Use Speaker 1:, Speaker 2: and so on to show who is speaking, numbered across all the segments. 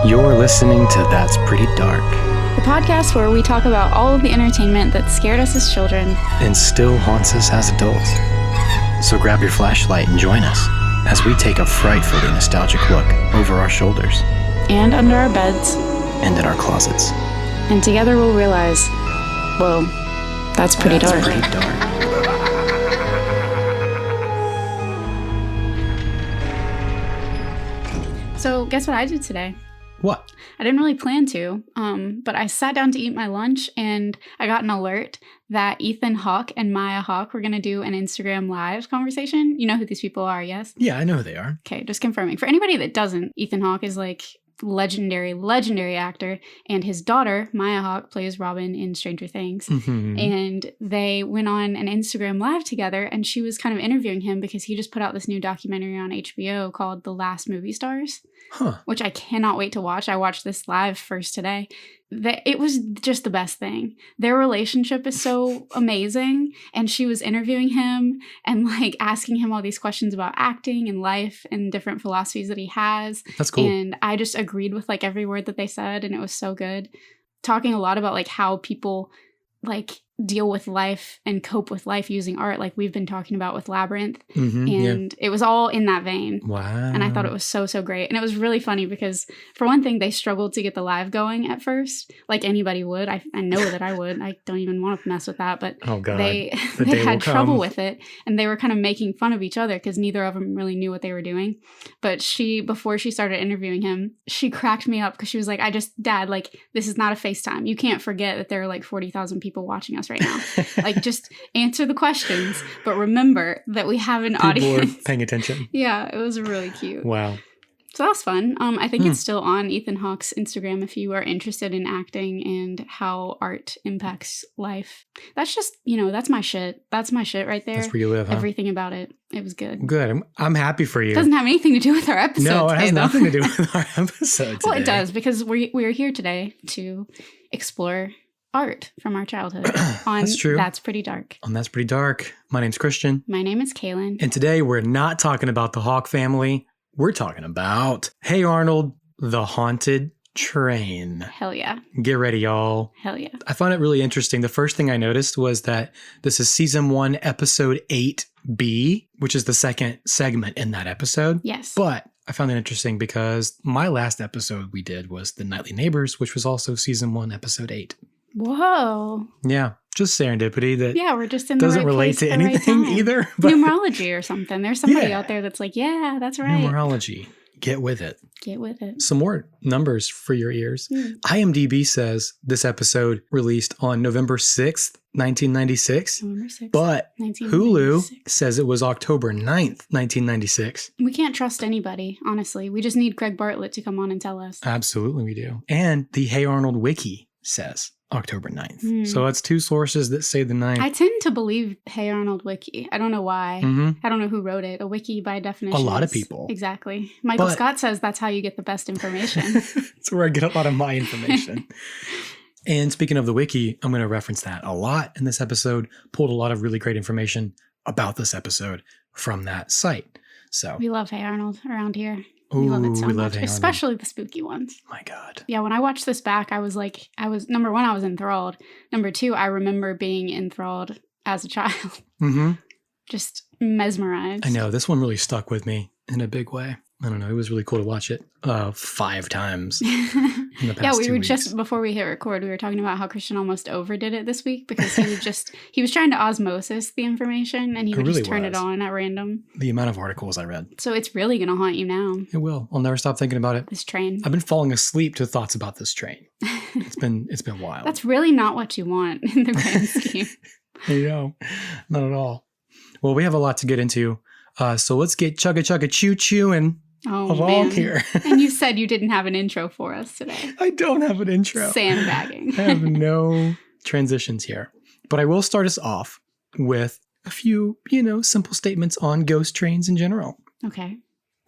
Speaker 1: You're listening to That's Pretty Dark,
Speaker 2: the podcast where we talk about all of the entertainment that scared us as children
Speaker 1: and still haunts us as adults. So grab your flashlight and join us as we take a frightfully nostalgic look over our shoulders
Speaker 2: and under our beds
Speaker 1: and in our closets.
Speaker 2: And together we'll realize, whoa, that's pretty dark.
Speaker 1: Pretty dark.
Speaker 2: So guess what I did today?
Speaker 1: What?
Speaker 2: I didn't really plan to, but I sat down to eat my lunch and I got an alert that Ethan Hawke and Maya Hawke were going to do an Instagram Live conversation. You know who these people are, yes?
Speaker 1: Yeah, I know who they are.
Speaker 2: Okay, just confirming. For anybody that doesn't, Ethan Hawke is like legendary actor, and his daughter Maya Hawke plays Robin in Stranger Things.
Speaker 1: Mm-hmm.
Speaker 2: And they went on an Instagram Live together, and she was kind of interviewing him because he just put out this new documentary on HBO called The Last Movie Stars, which I cannot wait to watch. I watched this live first today. It was just the best thing. Their relationship is so amazing, and she was interviewing him and like asking him all these questions about acting and life and different philosophies that he has.
Speaker 1: That's cool.
Speaker 2: And I just agreed with like every word that they said, and it was so good. Talking a lot about like how people like deal with life and cope with life using art, like we've been talking about with Labyrinth. And it was all in that vein.
Speaker 1: Wow.
Speaker 2: And I thought it was so great. And it was really funny because for one thing, they struggled to get the live going at first, like anybody would. I know that I would. I don't even want to mess with that, but
Speaker 1: oh God,
Speaker 2: they had trouble with it, and they were kind of making fun of each other because neither of them really knew what they were doing. But before she started interviewing him, she cracked me up because she was like, Dad, like, this is not a FaceTime. You can't forget that there are like 40,000 people watching us right now. Like, just answer the questions, but remember that we have an audience.
Speaker 1: People are paying attention.
Speaker 2: Yeah, it was really cute.
Speaker 1: Wow.
Speaker 2: So that was fun. I think it's still on Ethan Hawke's Instagram if you are interested in acting and how art impacts life. That's just, that's my shit. That's my shit right there.
Speaker 1: That's where you live, huh?
Speaker 2: Everything about it. It was good.
Speaker 1: Good. I'm happy for you.
Speaker 2: It doesn't have anything to do with our episode
Speaker 1: No, it
Speaker 2: today,
Speaker 1: has
Speaker 2: though.
Speaker 1: nothing to do with our episode today.
Speaker 2: Well, it does, because we're here today to explore art from our childhood on
Speaker 1: That's true.
Speaker 2: That's Pretty Dark.
Speaker 1: On That's Pretty Dark. My name's Christian.
Speaker 2: My name is Kaylin.
Speaker 1: And today we're not talking about the Hawke family. We're talking about Hey Arnold, the Haunted Train.
Speaker 2: Hell yeah.
Speaker 1: Get ready, y'all.
Speaker 2: Hell yeah.
Speaker 1: I found it really interesting. The first thing I noticed was that this is season 1, episode 8B, which is the second segment in that episode.
Speaker 2: Yes.
Speaker 1: But I found it interesting because my last episode we did was The Nightly Neighbors, which was also season 1, episode 8.
Speaker 2: Whoa.
Speaker 1: Yeah, just serendipity that
Speaker 2: we're just in the
Speaker 1: doesn't
Speaker 2: right
Speaker 1: relate
Speaker 2: place
Speaker 1: to
Speaker 2: at the right
Speaker 1: anything
Speaker 2: time.
Speaker 1: either. But
Speaker 2: Numerology or something. There's somebody
Speaker 1: Yeah.
Speaker 2: out there that's like, yeah, that's right.
Speaker 1: Numerology. Get with it.
Speaker 2: Get with it.
Speaker 1: Some more numbers for your ears. IMDb says this episode released on November 6th, 1996.
Speaker 2: November 6th,
Speaker 1: But
Speaker 2: 1996.
Speaker 1: Hulu says it was October 9th, 1996.
Speaker 2: We can't trust anybody, honestly. We just need Craig Bartlett to come on and tell us.
Speaker 1: Absolutely we do. And the Hey Arnold Wiki says October 9th. So that's two sources that say the 9th.
Speaker 2: I tend to believe Hey Arnold Wiki. I don't know why. I don't know who wrote it. A wiki by definition.
Speaker 1: A lot of
Speaker 2: is-
Speaker 1: people.
Speaker 2: Exactly. Michael
Speaker 1: But-
Speaker 2: Scott says that's how you get the best information.
Speaker 1: That's where I get a lot of my information. And speaking of the wiki, I'm going to reference that a lot in this episode. Pulled a lot of really great information about this episode from that site. So,
Speaker 2: We love Hey Arnold around here.
Speaker 1: ooh,
Speaker 2: We love it so
Speaker 1: we
Speaker 2: much.
Speaker 1: love Hey Arnold.
Speaker 2: Especially the spooky ones.
Speaker 1: My God.
Speaker 2: Yeah, when I watched this back, I was number one, I was enthralled. Number two, I remember being enthralled as a child. Just mesmerized.
Speaker 1: I know. This one really stuck with me in a big way. I don't know. It was really cool to watch it 5 times in the past
Speaker 2: Yeah, we
Speaker 1: 2
Speaker 2: were
Speaker 1: weeks.
Speaker 2: just, before we hit record, we were talking about how Christian almost overdid it this week because he was trying to osmosis the information and he would
Speaker 1: really
Speaker 2: just turn it
Speaker 1: was.
Speaker 2: on at random.
Speaker 1: The amount of articles I read.
Speaker 2: So it's really going to haunt you now,
Speaker 1: It will. I'll never stop thinking about it.
Speaker 2: this train.
Speaker 1: I've been falling asleep to thoughts about this train. It's been wild.
Speaker 2: That's really not what you want in the grand scheme.
Speaker 1: You know, not at all. Well, we have a lot to get into. So let's get chugga choo chewing
Speaker 2: Oh,
Speaker 1: along
Speaker 2: man.
Speaker 1: here.
Speaker 2: And you said you didn't have an intro for us today.
Speaker 1: I don't have an intro.
Speaker 2: Sandbagging.
Speaker 1: I have no transitions here. But I will start us off with a few, simple statements on ghost trains in general.
Speaker 2: Okay.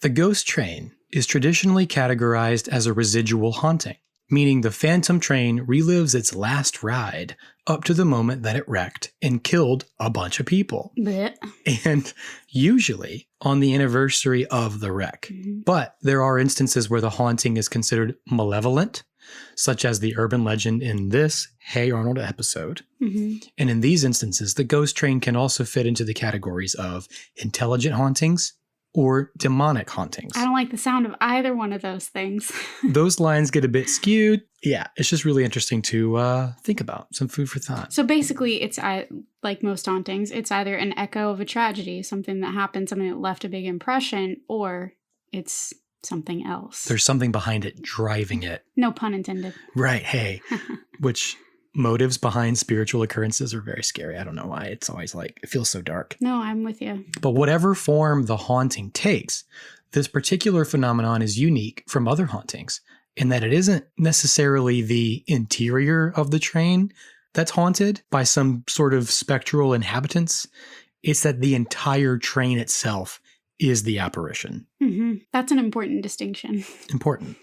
Speaker 1: The ghost train is traditionally categorized as a residual haunting, meaning the phantom train relives its last ride up to the moment that it wrecked and killed a bunch of people.
Speaker 2: Blech.
Speaker 1: And usually on the anniversary of the wreck. But there are instances where the haunting is considered malevolent, such as the urban legend in this Hey Arnold episode. And in these instances, the ghost train can also fit into the categories of intelligent hauntings or demonic hauntings.
Speaker 2: I don't like the sound of either one of those things.
Speaker 1: Those lines get a bit skewed. Yeah, it's just really interesting to think about. Some food for thought.
Speaker 2: So basically, it's like most hauntings, it's either an echo of a tragedy, something that happened, something that left a big impression, or it's something else.
Speaker 1: There's something behind it driving it.
Speaker 2: No pun intended.
Speaker 1: Right, hey. Which motives behind spiritual occurrences are very scary. I don't know why. It's always like, it feels so dark.
Speaker 2: No, I'm with you.
Speaker 1: But whatever form the haunting takes, this particular phenomenon is unique from other hauntings in that it isn't necessarily the interior of the train that's haunted by some sort of spectral inhabitants. It's that the entire train itself is the apparition.
Speaker 2: That's an important distinction.
Speaker 1: Important.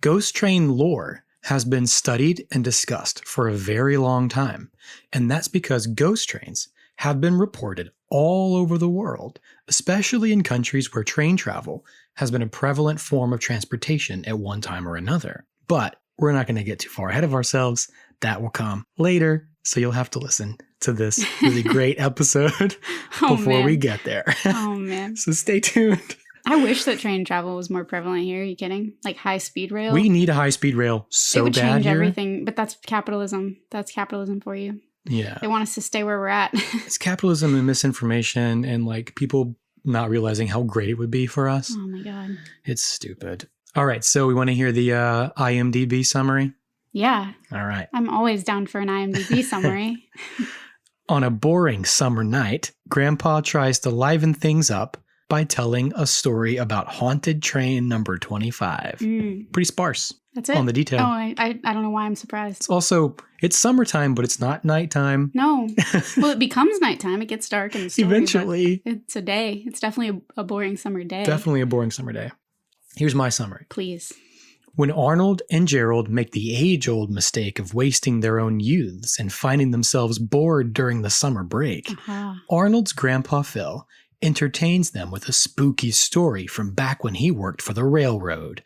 Speaker 1: Ghost train lore has been studied and discussed for a very long time, and that's because ghost trains have been reported all over the world, especially in countries where train travel has been a prevalent form of transportation at one time or another. But we're not going to get too far ahead of ourselves. That will come later, so you'll have to listen to this really great episode before we get there.
Speaker 2: Oh, man.
Speaker 1: So stay tuned.
Speaker 2: I wish that train travel was more prevalent here. Are you kidding? Like high-speed rail?
Speaker 1: We need a high-speed rail so bad.
Speaker 2: It would change
Speaker 1: here.
Speaker 2: everything, but that's capitalism. That's capitalism for you.
Speaker 1: Yeah.
Speaker 2: They want us to stay where we're at.
Speaker 1: It's capitalism and misinformation and like people not realizing how great it would be for us.
Speaker 2: Oh my God.
Speaker 1: It's stupid. All right. So we want to hear the IMDb summary?
Speaker 2: Yeah.
Speaker 1: All right.
Speaker 2: I'm always down for an IMDb summary.
Speaker 1: On a boring summer night, Grandpa tries to liven things up by telling a story about haunted train number 25. Pretty sparse.
Speaker 2: That's it?
Speaker 1: On the detail.
Speaker 2: Oh, I don't know why I'm surprised.
Speaker 1: It's also, it's summertime, but it's not nighttime.
Speaker 2: No. Well, it becomes nighttime. It gets dark in the story.
Speaker 1: Eventually.
Speaker 2: It's a day. It's definitely a boring summer day.
Speaker 1: Definitely a boring summer day. Here's my summary.
Speaker 2: Please.
Speaker 1: When Arnold and Gerald make the age-old mistake of wasting their own youths and finding themselves bored during the summer break, Arnold's grandpa Phil entertains them with a spooky story from back when he worked for the railroad.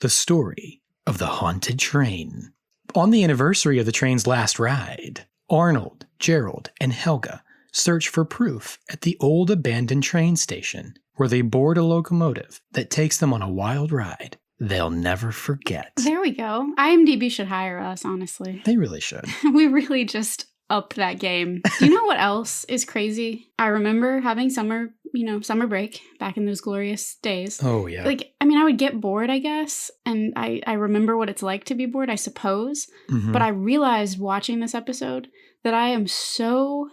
Speaker 1: The story of the haunted train. On the anniversary of the train's last ride, Arnold, Gerald, and Helga search for proof at the old abandoned train station where they board a locomotive that takes them on a wild ride they'll never forget.
Speaker 2: There we go. IMDb should hire us, honestly.
Speaker 1: They really should.
Speaker 2: We really just upped that game. Do you know what else is crazy? I remember having summer break back in those glorious days.
Speaker 1: Oh, yeah.
Speaker 2: Like, I mean, I would get bored, I guess. And I remember what it's like to be bored, I suppose. But I realized watching this episode that I am so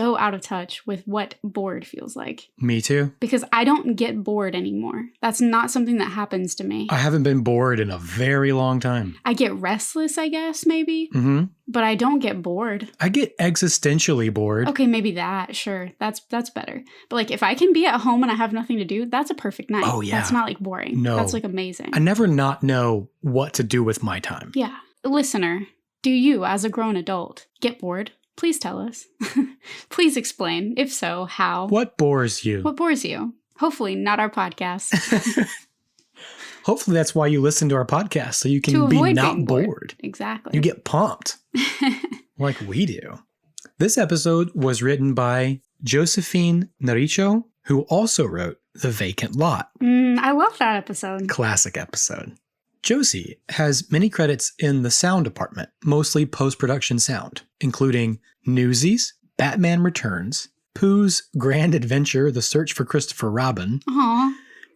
Speaker 2: out of touch with what bored feels like.
Speaker 1: Me too.
Speaker 2: Because I don't get bored anymore. That's not something that happens to me.
Speaker 1: I haven't been bored in a very long time.
Speaker 2: I get restless, I guess, maybe. But I don't get bored.
Speaker 1: I get existentially bored.
Speaker 2: Okay, maybe that. Sure. That's better. But like if I can be at home and I have nothing to do, that's a perfect night.
Speaker 1: Oh, yeah.
Speaker 2: That's not like boring.
Speaker 1: No.
Speaker 2: That's like amazing.
Speaker 1: I never not know what to do with my time.
Speaker 2: Yeah. Listener, do you, as a grown adult, get bored? Please tell us. Please explain. If so, how?
Speaker 1: What bores you?
Speaker 2: What bores you? Hopefully not our podcast.
Speaker 1: Hopefully that's why you listen to our podcast, so you can be not bored.
Speaker 2: Exactly.
Speaker 1: You get pumped like we do. This episode was written by Josephine Naricho, who also wrote The Vacant Lot.
Speaker 2: I love that episode.
Speaker 1: Classic episode. Josie has many credits in the sound department, mostly post-production sound, including Newsies, Batman Returns, Pooh's Grand Adventure, The Search for Christopher Robin,
Speaker 2: Aww.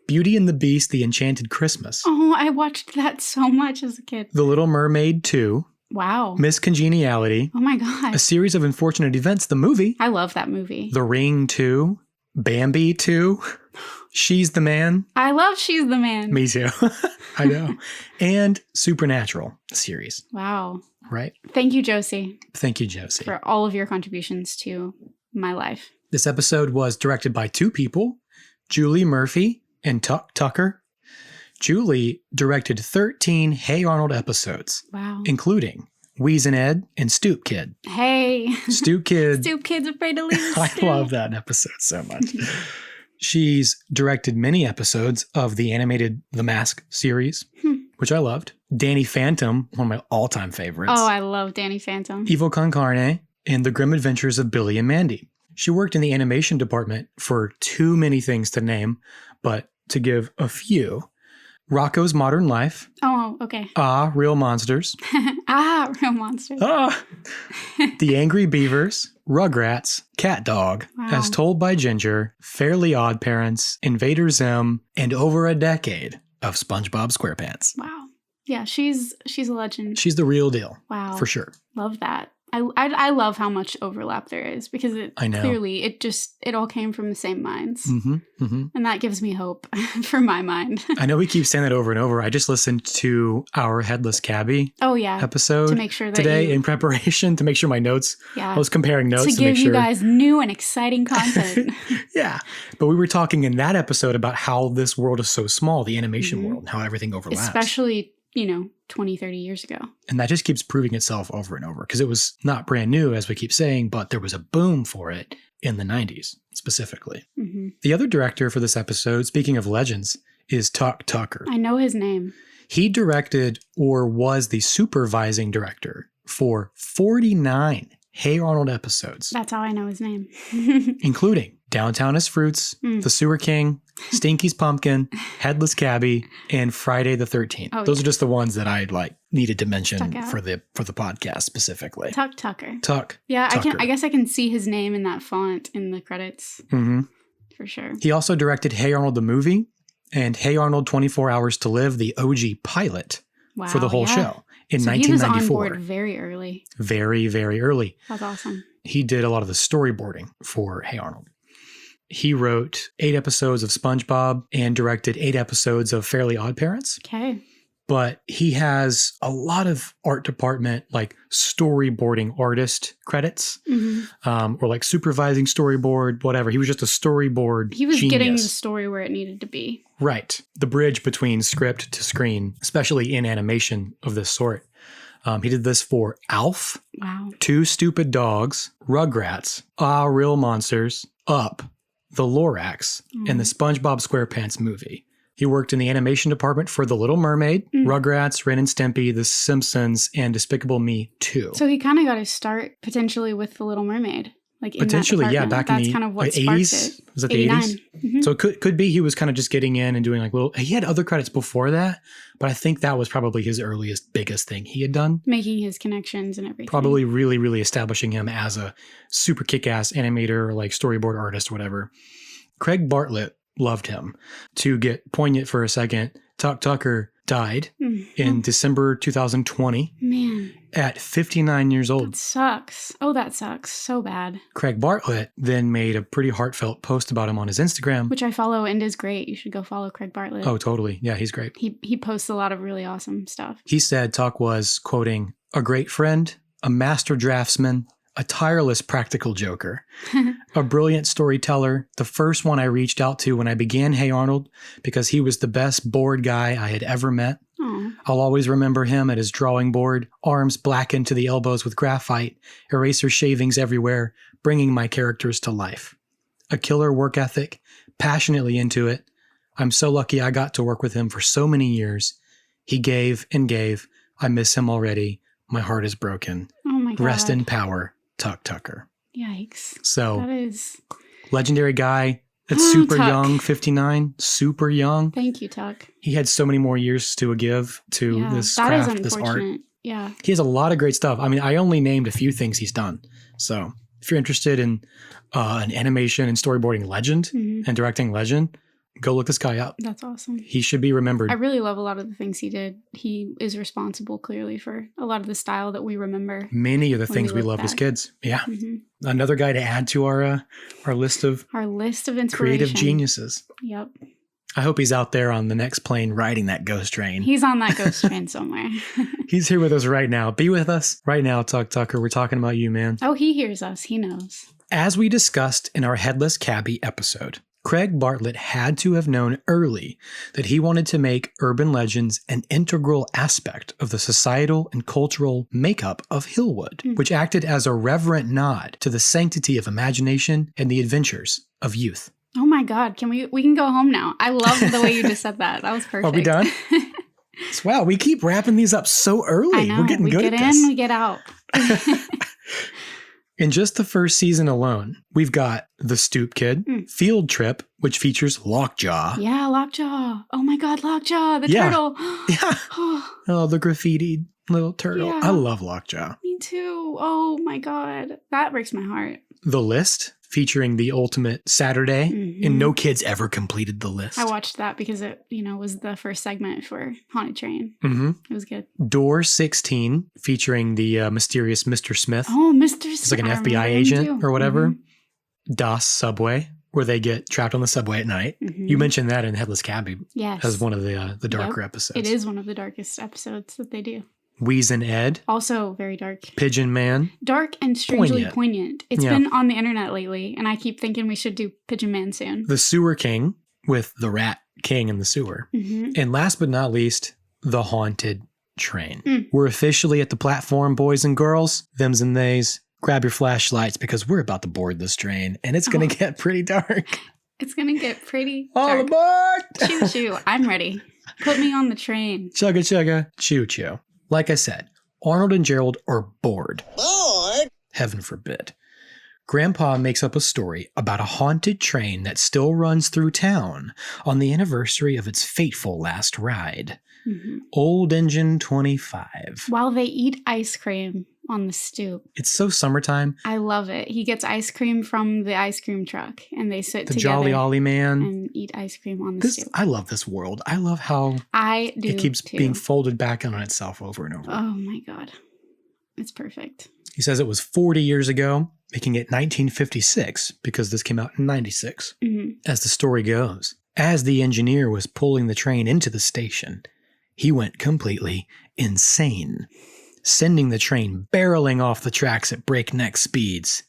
Speaker 1: Beauty and the Beast, The Enchanted Christmas.
Speaker 2: Oh, I watched that so much as a kid.
Speaker 1: The Little Mermaid 2.
Speaker 2: Wow.
Speaker 1: Miss Congeniality.
Speaker 2: Oh my God.
Speaker 1: A Series of Unfortunate Events, the movie.
Speaker 2: I love that movie.
Speaker 1: The Ring 2. Bambi 2. She's the Man.
Speaker 2: I love She's the Man.
Speaker 1: Me too. I know. And Supernatural series.
Speaker 2: Wow.
Speaker 1: Right?
Speaker 2: Thank you, Josie.
Speaker 1: Thank you, Josie.
Speaker 2: For all of your contributions to my life.
Speaker 1: This episode was directed by two people, Julie Murphy and Tucker. Julie directed 13 Hey Arnold episodes,
Speaker 2: Wow.
Speaker 1: including Wheezin' Ed and Stoop Kid.
Speaker 2: Hey.
Speaker 1: Stoop Kid.
Speaker 2: Stoop Kid's afraid to leave his
Speaker 1: I
Speaker 2: stoop.
Speaker 1: love that episode so much. She's directed many episodes of the animated The Mask series, which I loved. Danny Phantom, one of my all-time favorites.
Speaker 2: Oh, I love Danny Phantom.
Speaker 1: Evil Con Carne, and The Grim Adventures of Billy and Mandy. She worked in the animation department for too many things to name, but to give a few: Rocco's Modern Life.
Speaker 2: Oh, okay.
Speaker 1: Real Monsters.
Speaker 2: Real Monsters.
Speaker 1: The Angry Beavers, Rugrats, Cat Dog,
Speaker 2: Wow.
Speaker 1: As Told by Ginger, Fairly Odd Parents, Invader Zim, and over a decade of SpongeBob SquarePants.
Speaker 2: Wow. Yeah, she's a legend.
Speaker 1: She's the real deal.
Speaker 2: Wow.
Speaker 1: For sure.
Speaker 2: Love that. I love how much overlap there is because
Speaker 1: I know.
Speaker 2: Clearly it all came from the same minds.
Speaker 1: Mm-hmm, mm-hmm.
Speaker 2: And that gives me hope for my mind.
Speaker 1: I know we keep saying that over and over. I just listened to our Headless Cabbie episode
Speaker 2: to make sure that
Speaker 1: today in preparation to make sure my notes, I was comparing notes
Speaker 2: to give
Speaker 1: make sure
Speaker 2: you guys new and exciting content.
Speaker 1: Yeah. But we were talking in that episode about how this world is so small, the animation world, and how everything overlaps.
Speaker 2: Especially, 20, 30 years ago.
Speaker 1: And that just keeps proving itself over and over because it was not brand new, as we keep saying, but there was a boom for it in the 90s specifically.
Speaker 2: Mm-hmm.
Speaker 1: The other director for this episode, speaking of legends, is Tuck Tucker.
Speaker 2: I know his name.
Speaker 1: He directed or was the supervising director for 49 Hey Arnold episodes.
Speaker 2: That's how I know his name.
Speaker 1: Including Downtown as Fruits, The Sewer King, Stinky's Pumpkin, Headless Cabbie, and Friday the 13th.
Speaker 2: Oh,
Speaker 1: Those are just the ones that I needed to mention
Speaker 2: Stuck out.
Speaker 1: for the podcast specifically.
Speaker 2: Tuck Tucker.
Speaker 1: Tuck.
Speaker 2: Yeah,
Speaker 1: Tucker.
Speaker 2: I guess I can see his name in that font in the credits.
Speaker 1: Mm-hmm.
Speaker 2: For sure.
Speaker 1: He also directed Hey Arnold the movie and Hey Arnold 24 Hours to Live, the OG pilot for the whole show in 1994.
Speaker 2: He was on board very early.
Speaker 1: Very, very early.
Speaker 2: That's awesome.
Speaker 1: He did a lot of the storyboarding for Hey Arnold. He wrote 8 episodes of SpongeBob and directed 8 episodes of Fairly Odd Parents.
Speaker 2: Okay.
Speaker 1: But he has a lot of art department, storyboarding artist credits, or supervising storyboard, whatever. He was just a storyboard
Speaker 2: He was
Speaker 1: genius.
Speaker 2: getting the story where it needed to be.
Speaker 1: Right. The bridge between script to screen, especially in animation of this sort. He did this for Alf,
Speaker 2: Wow.
Speaker 1: 2 Stupid Dogs, Rugrats, Real Monsters, Up, The Lorax, and the SpongeBob SquarePants movie. He worked in the animation department for The Little Mermaid, Rugrats, Ren and Stimpy, The Simpsons, and Despicable Me 2.
Speaker 2: So he kind of got his start potentially with The Little Mermaid.
Speaker 1: Potentially,
Speaker 2: in that
Speaker 1: back
Speaker 2: That's
Speaker 1: in the
Speaker 2: kind of what
Speaker 1: 80s.
Speaker 2: sparked it.
Speaker 1: Was that the 80s?
Speaker 2: Mm-hmm.
Speaker 1: So it could be he was kind of just getting in and doing he had other credits before that, but I think that was probably his earliest, biggest thing he had done.
Speaker 2: Making his connections and everything.
Speaker 1: Probably really, really establishing him as a super kick-ass animator or storyboard artist or whatever. Craig Bartlett loved him. To get poignant for a second, Tuck Tucker died in December 2020.
Speaker 2: Man.
Speaker 1: At 59 years old.
Speaker 2: That sucks. Oh, that sucks. So bad.
Speaker 1: Craig Bartlett then made a pretty heartfelt post about him on his Instagram.
Speaker 2: Which I follow and is great. You should go follow Craig Bartlett.
Speaker 1: Oh, totally. Yeah, he's great.
Speaker 2: He posts a lot of really awesome stuff.
Speaker 1: He said Tuck was, quoting, a great friend, a master draftsman, a tireless practical joker, a brilliant storyteller, the first one I reached out to when I began Hey Arnold because he was the best board guy I had ever met.
Speaker 2: Aww.
Speaker 1: I'll always remember him at his drawing board, arms blackened to the elbows with graphite, eraser shavings everywhere, bringing my characters to life. A killer work ethic, passionately into it. I'm so lucky I got to work with him for so many years. He gave and gave. I miss him already. My heart is broken.
Speaker 2: Oh my God.
Speaker 1: Rest in power, Tuck Tucker.
Speaker 2: Yikes.
Speaker 1: So,
Speaker 2: that is
Speaker 1: legendary guy. That's super
Speaker 2: Tuck.
Speaker 1: young, 59, super young.
Speaker 2: Thank you, Tuck.
Speaker 1: He had so many more years to give to this
Speaker 2: that
Speaker 1: craft,
Speaker 2: is
Speaker 1: this art.
Speaker 2: unfortunate. Yeah.
Speaker 1: He has a lot of great stuff. I mean, I only named a few things he's done. So if you're interested in an animation and storyboarding legend and directing legend, go look this guy up.
Speaker 2: That's awesome.
Speaker 1: He should be remembered.
Speaker 2: I really love a lot of the things he did. He is responsible clearly for a lot of the style that we remember.
Speaker 1: Many of the
Speaker 2: when
Speaker 1: things
Speaker 2: we
Speaker 1: we
Speaker 2: look
Speaker 1: loved as
Speaker 2: back.
Speaker 1: kids. Yeah.
Speaker 2: Mm-hmm.
Speaker 1: Another guy to add to our list of
Speaker 2: inspiration.
Speaker 1: creative geniuses.
Speaker 2: Yep.
Speaker 1: I hope he's out there on the next plane riding that ghost train.
Speaker 2: He's on that ghost train somewhere.
Speaker 1: He's here with us right now. Be with us right now, Tuck Tucker. We're talking about you, man.
Speaker 2: Oh, he hears us. He knows.
Speaker 1: As we discussed in our Headless Cabbie episode, Craig Bartlett had to have known early that he wanted to make urban legends an integral aspect of the societal and cultural makeup of Hillwood, which acted as a reverent nod to the sanctity of imagination and the adventures of youth.
Speaker 2: Oh my God. We can go home now. I love the way you just said that. That was perfect.
Speaker 1: Are we done? Wow, we keep wrapping these up so early.
Speaker 2: I know.
Speaker 1: We're getting good at this.
Speaker 2: We get in, we get out.
Speaker 1: In just the first season alone, we've got The Stoop Kid, Field Trip, which features Lockjaw.
Speaker 2: Yeah, Lockjaw. Oh my God, Lockjaw, the turtle.
Speaker 1: Yeah. Oh, the graffitied little turtle.
Speaker 2: Yeah.
Speaker 1: I love Lockjaw.
Speaker 2: Me too. Oh my God. That breaks my heart.
Speaker 1: The List, featuring the ultimate Saturday, and no kids ever completed The List.
Speaker 2: I watched that because it, was the first segment for Haunted Train. It was good.
Speaker 1: Door 16, featuring the mysterious Mr. Smith.
Speaker 2: Oh, Mr. Smith.
Speaker 1: It's like an FBI agent or whatever. Das Subway, where they get trapped on the subway at night. You mentioned that in Headless Cabby as one of the darker episodes.
Speaker 2: It is one of the darkest episodes that they do.
Speaker 1: Wheeze and Ed.
Speaker 2: Also very dark.
Speaker 1: Pigeon Man.
Speaker 2: Dark and strangely poignant. It's been on the internet lately, and I keep thinking we should do Pigeon Man soon.
Speaker 1: The Sewer King, with the Rat King in the sewer. And last but not least, The Haunted Train. We're officially at the platform, boys and girls. Thems and theys. Grab your flashlights because we're about to board this train, and it's going to get pretty dark.
Speaker 2: It's going to get pretty
Speaker 1: All
Speaker 2: dark.
Speaker 1: aboard!
Speaker 2: Choo choo. I'm ready. Put me on the train.
Speaker 1: Chugga chugga. Choo choo. Like I said, Arnold and Gerald are bored.
Speaker 3: Bored?
Speaker 1: Heaven forbid. Grandpa makes up a story about a haunted train that still runs through town on the anniversary of its fateful last ride. Old Engine 25.
Speaker 2: While they eat ice cream on the stoop.
Speaker 1: It's so summertime.
Speaker 2: I love it. He gets ice cream from the ice cream truck, and they sit
Speaker 1: the
Speaker 2: together.
Speaker 1: Jolly Ollie man.
Speaker 2: And eat ice cream on the stoop.
Speaker 1: I love this world. I love how it keeps being folded back on itself over and over.
Speaker 2: Oh my God. It's perfect.
Speaker 1: He says it was 40 years ago, making it 1956 because this came out in 96. As the story goes, as the engineer was pulling the train into the station, he went completely insane, sending the train barreling off the tracks at breakneck speeds.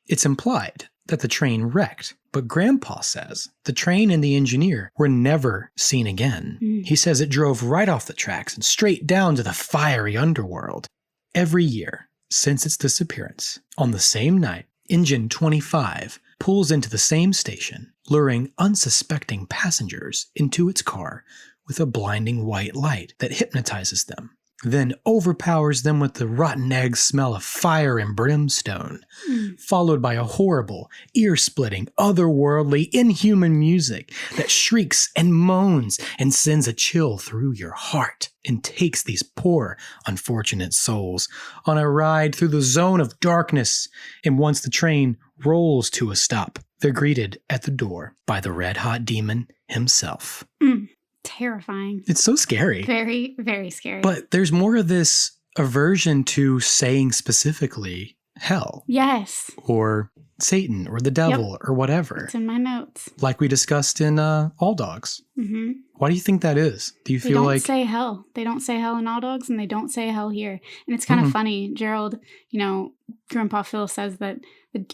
Speaker 1: It's implied that the train wrecked, but Grandpa says the train and the engineer were never seen again. He says it drove right off the tracks and straight down to the fiery underworld. Every year since its disappearance, on the same night, Engine 25 pulls into the same station, luring unsuspecting passengers into its car with a blinding white light that hypnotizes them, then overpowers them with the rotten egg smell of fire and brimstone, followed by a horrible, ear-splitting, otherworldly, inhuman music that shrieks and moans and sends a chill through your heart and takes these poor, unfortunate souls on a ride through the zone of darkness. And once the train rolls to a stop, they're greeted at the door by the red-hot demon himself.
Speaker 2: Terrifying.
Speaker 1: It's so scary.
Speaker 2: Very, very scary.
Speaker 1: But there's more of this aversion to saying specifically hell.
Speaker 2: Yes.
Speaker 1: Or Satan or the devil or whatever.
Speaker 2: It's in my notes.
Speaker 1: Like we discussed in All Dogs. Why do you think that is? Do you feel like...
Speaker 2: They don't say hell. They don't say hell in All Dogs, and they don't say hell here. And it's kind of funny. Gerald, Grandpa Phil says that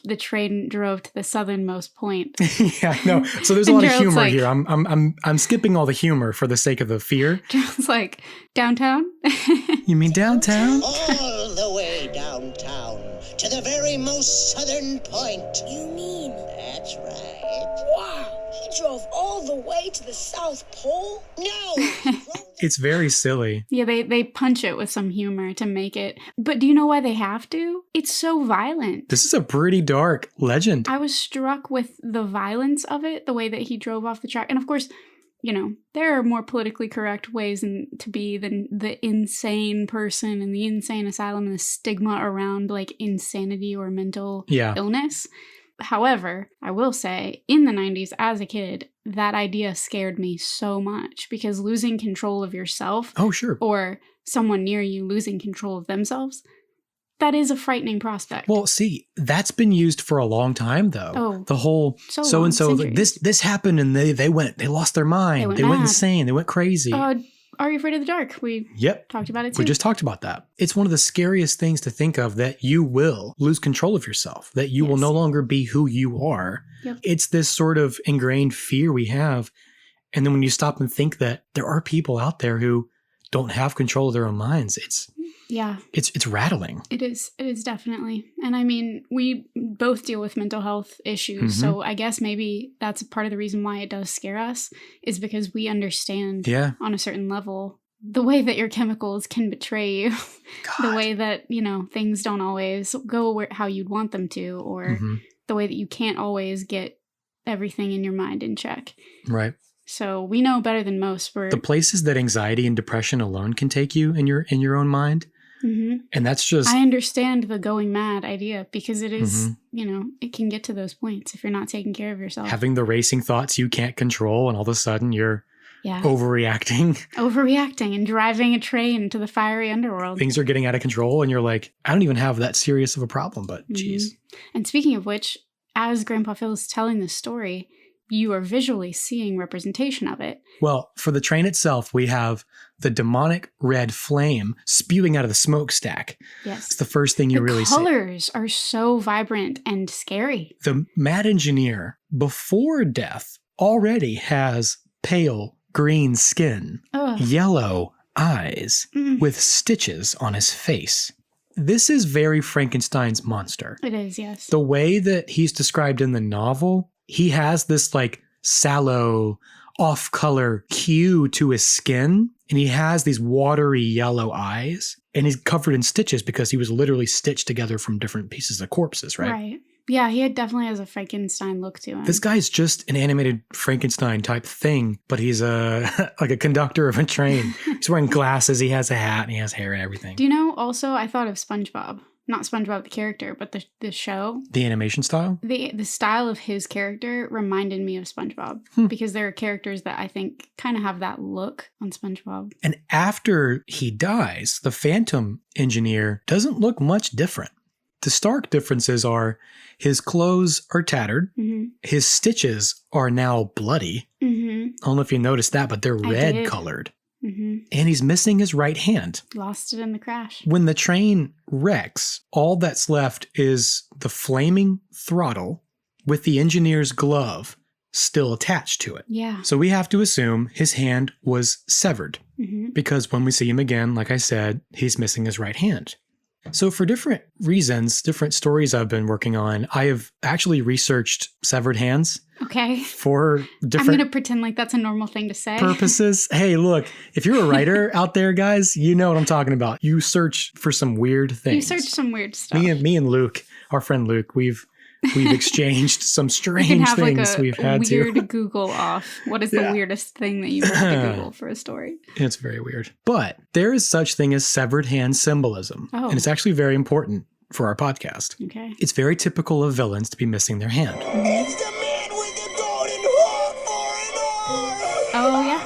Speaker 2: the train drove to the southernmost point.
Speaker 1: Yeah, no. So there's a lot of humor here. I'm skipping all the humor for the sake of the fear.
Speaker 2: Gerald's like, downtown?
Speaker 1: You mean downtown?
Speaker 3: All the way downtown to the very most southern point.
Speaker 4: You mean?
Speaker 3: That's right.
Speaker 4: Wow, he drove all the way to the South Pole?
Speaker 3: No.
Speaker 1: It's very silly.
Speaker 2: Yeah, they punch it with some humor to make it. But do you know why they have to? It's so violent.
Speaker 1: This is a pretty dark legend.
Speaker 2: I was struck with the violence of it, the way that he drove off the track. And of course, there are more politically correct ways to be than the insane person and the insane asylum and the stigma around like insanity or mental illness. However, I will say, in the 90s, as a kid, that idea scared me so much because losing control of yourself or someone near you losing control of themselves, that is a frightening prospect.
Speaker 1: Well, see, that's been used for a long time, though.
Speaker 2: Oh,
Speaker 1: the whole so-and-so, like, this happened and they lost their mind. They went insane. They went crazy.
Speaker 2: Are You Afraid of the Dark? We talked about it too.
Speaker 1: We just talked about that. It's one of the scariest things to think of, that you will lose control of yourself, that you will no longer be who you are.
Speaker 2: Yep.
Speaker 1: It's this sort of ingrained fear we have. And then when you stop and think that there are people out there who don't have control of their own minds, it's rattling.
Speaker 2: It is definitely. And I mean, we both deal with mental health issues.
Speaker 1: Mm-hmm.
Speaker 2: So I guess maybe that's part of the reason why it does scare us, is because we understand on a certain level the way that your chemicals can betray you, the way that, things don't always go how you'd want them to, or the way that you can't always get everything in your mind in check.
Speaker 1: Right.
Speaker 2: So we know better than most. The
Speaker 1: places that anxiety and depression alone can take you in your own mind.
Speaker 2: Mm-hmm.
Speaker 1: And that's just...
Speaker 2: I understand the going mad idea, because it is, it can get to those points if you're not taking care of yourself.
Speaker 1: Having the racing thoughts you can't control, and all of a sudden you're overreacting.
Speaker 2: Overreacting and driving a train into the fiery underworld.
Speaker 1: Things are getting out of control, and you're like, I don't even have that serious of a problem, but geez.
Speaker 2: And speaking of which, as Grandpa Phil is telling this story, you are visually seeing representation of it.
Speaker 1: Well, for the train itself, we have the demonic red flame spewing out of the smokestack.
Speaker 2: Yes.
Speaker 1: It's the first thing you really see.
Speaker 2: The colors are so vibrant and scary.
Speaker 1: The mad engineer, before death, already has pale green skin, yellow eyes, with stitches on his face. This is very Frankenstein's monster.
Speaker 2: It is, yes.
Speaker 1: The way that he's described in the novel, he has this like sallow, off-color hue to his skin, and he has these watery yellow eyes, and he's covered in stitches because he was literally stitched together from different pieces of corpses, right?
Speaker 2: Right. Yeah, he definitely has a Frankenstein look to him.
Speaker 1: This guy's just an animated Frankenstein type thing, but he's like a conductor of a train. He's wearing glasses, he has a hat, and he has hair and everything.
Speaker 2: Do you know, also, I thought of SpongeBob. Not SpongeBob the character, but the show.
Speaker 1: The animation style?
Speaker 2: The style of his character reminded me of SpongeBob. Because there are characters that I think kind of have that look on SpongeBob.
Speaker 1: And after he dies, the Phantom engineer doesn't look much different. The stark differences are his clothes are tattered. Mm-hmm. His stitches are now bloody. Mm-hmm. I don't know if you noticed that, but they're red colored. Mm-hmm. And he's missing his right hand.
Speaker 2: Lost it in the crash.
Speaker 1: When the train wrecks, all that's left is the flaming throttle with the engineer's glove still attached to it.
Speaker 2: Yeah.
Speaker 1: So we have to assume his hand was severed. Mm-hmm. Because when we see him again, like I said, he's missing his right hand. So for different reasons, different stories I've been working on, I have actually researched severed hands.
Speaker 2: Okay.
Speaker 1: For different...
Speaker 2: I'm going to pretend like that's a normal thing to say.
Speaker 1: Purposes. Hey, look, if you're a writer out there, guys, you know what I'm talking about. You search for some weird things.
Speaker 2: You search some weird stuff.
Speaker 1: Me and Luke, our friend Luke, we've exchanged some strange things we've had to.
Speaker 2: Weird Google off. What is the weirdest thing that you have to Google for a story?
Speaker 1: It's very weird. But there is such thing as severed hand symbolism. Oh. And it's actually very important for our podcast.
Speaker 2: Okay.
Speaker 1: It's very typical of villains to be missing their hand.
Speaker 3: It's the man with the golden hook for an arm.
Speaker 2: Oh, yeah.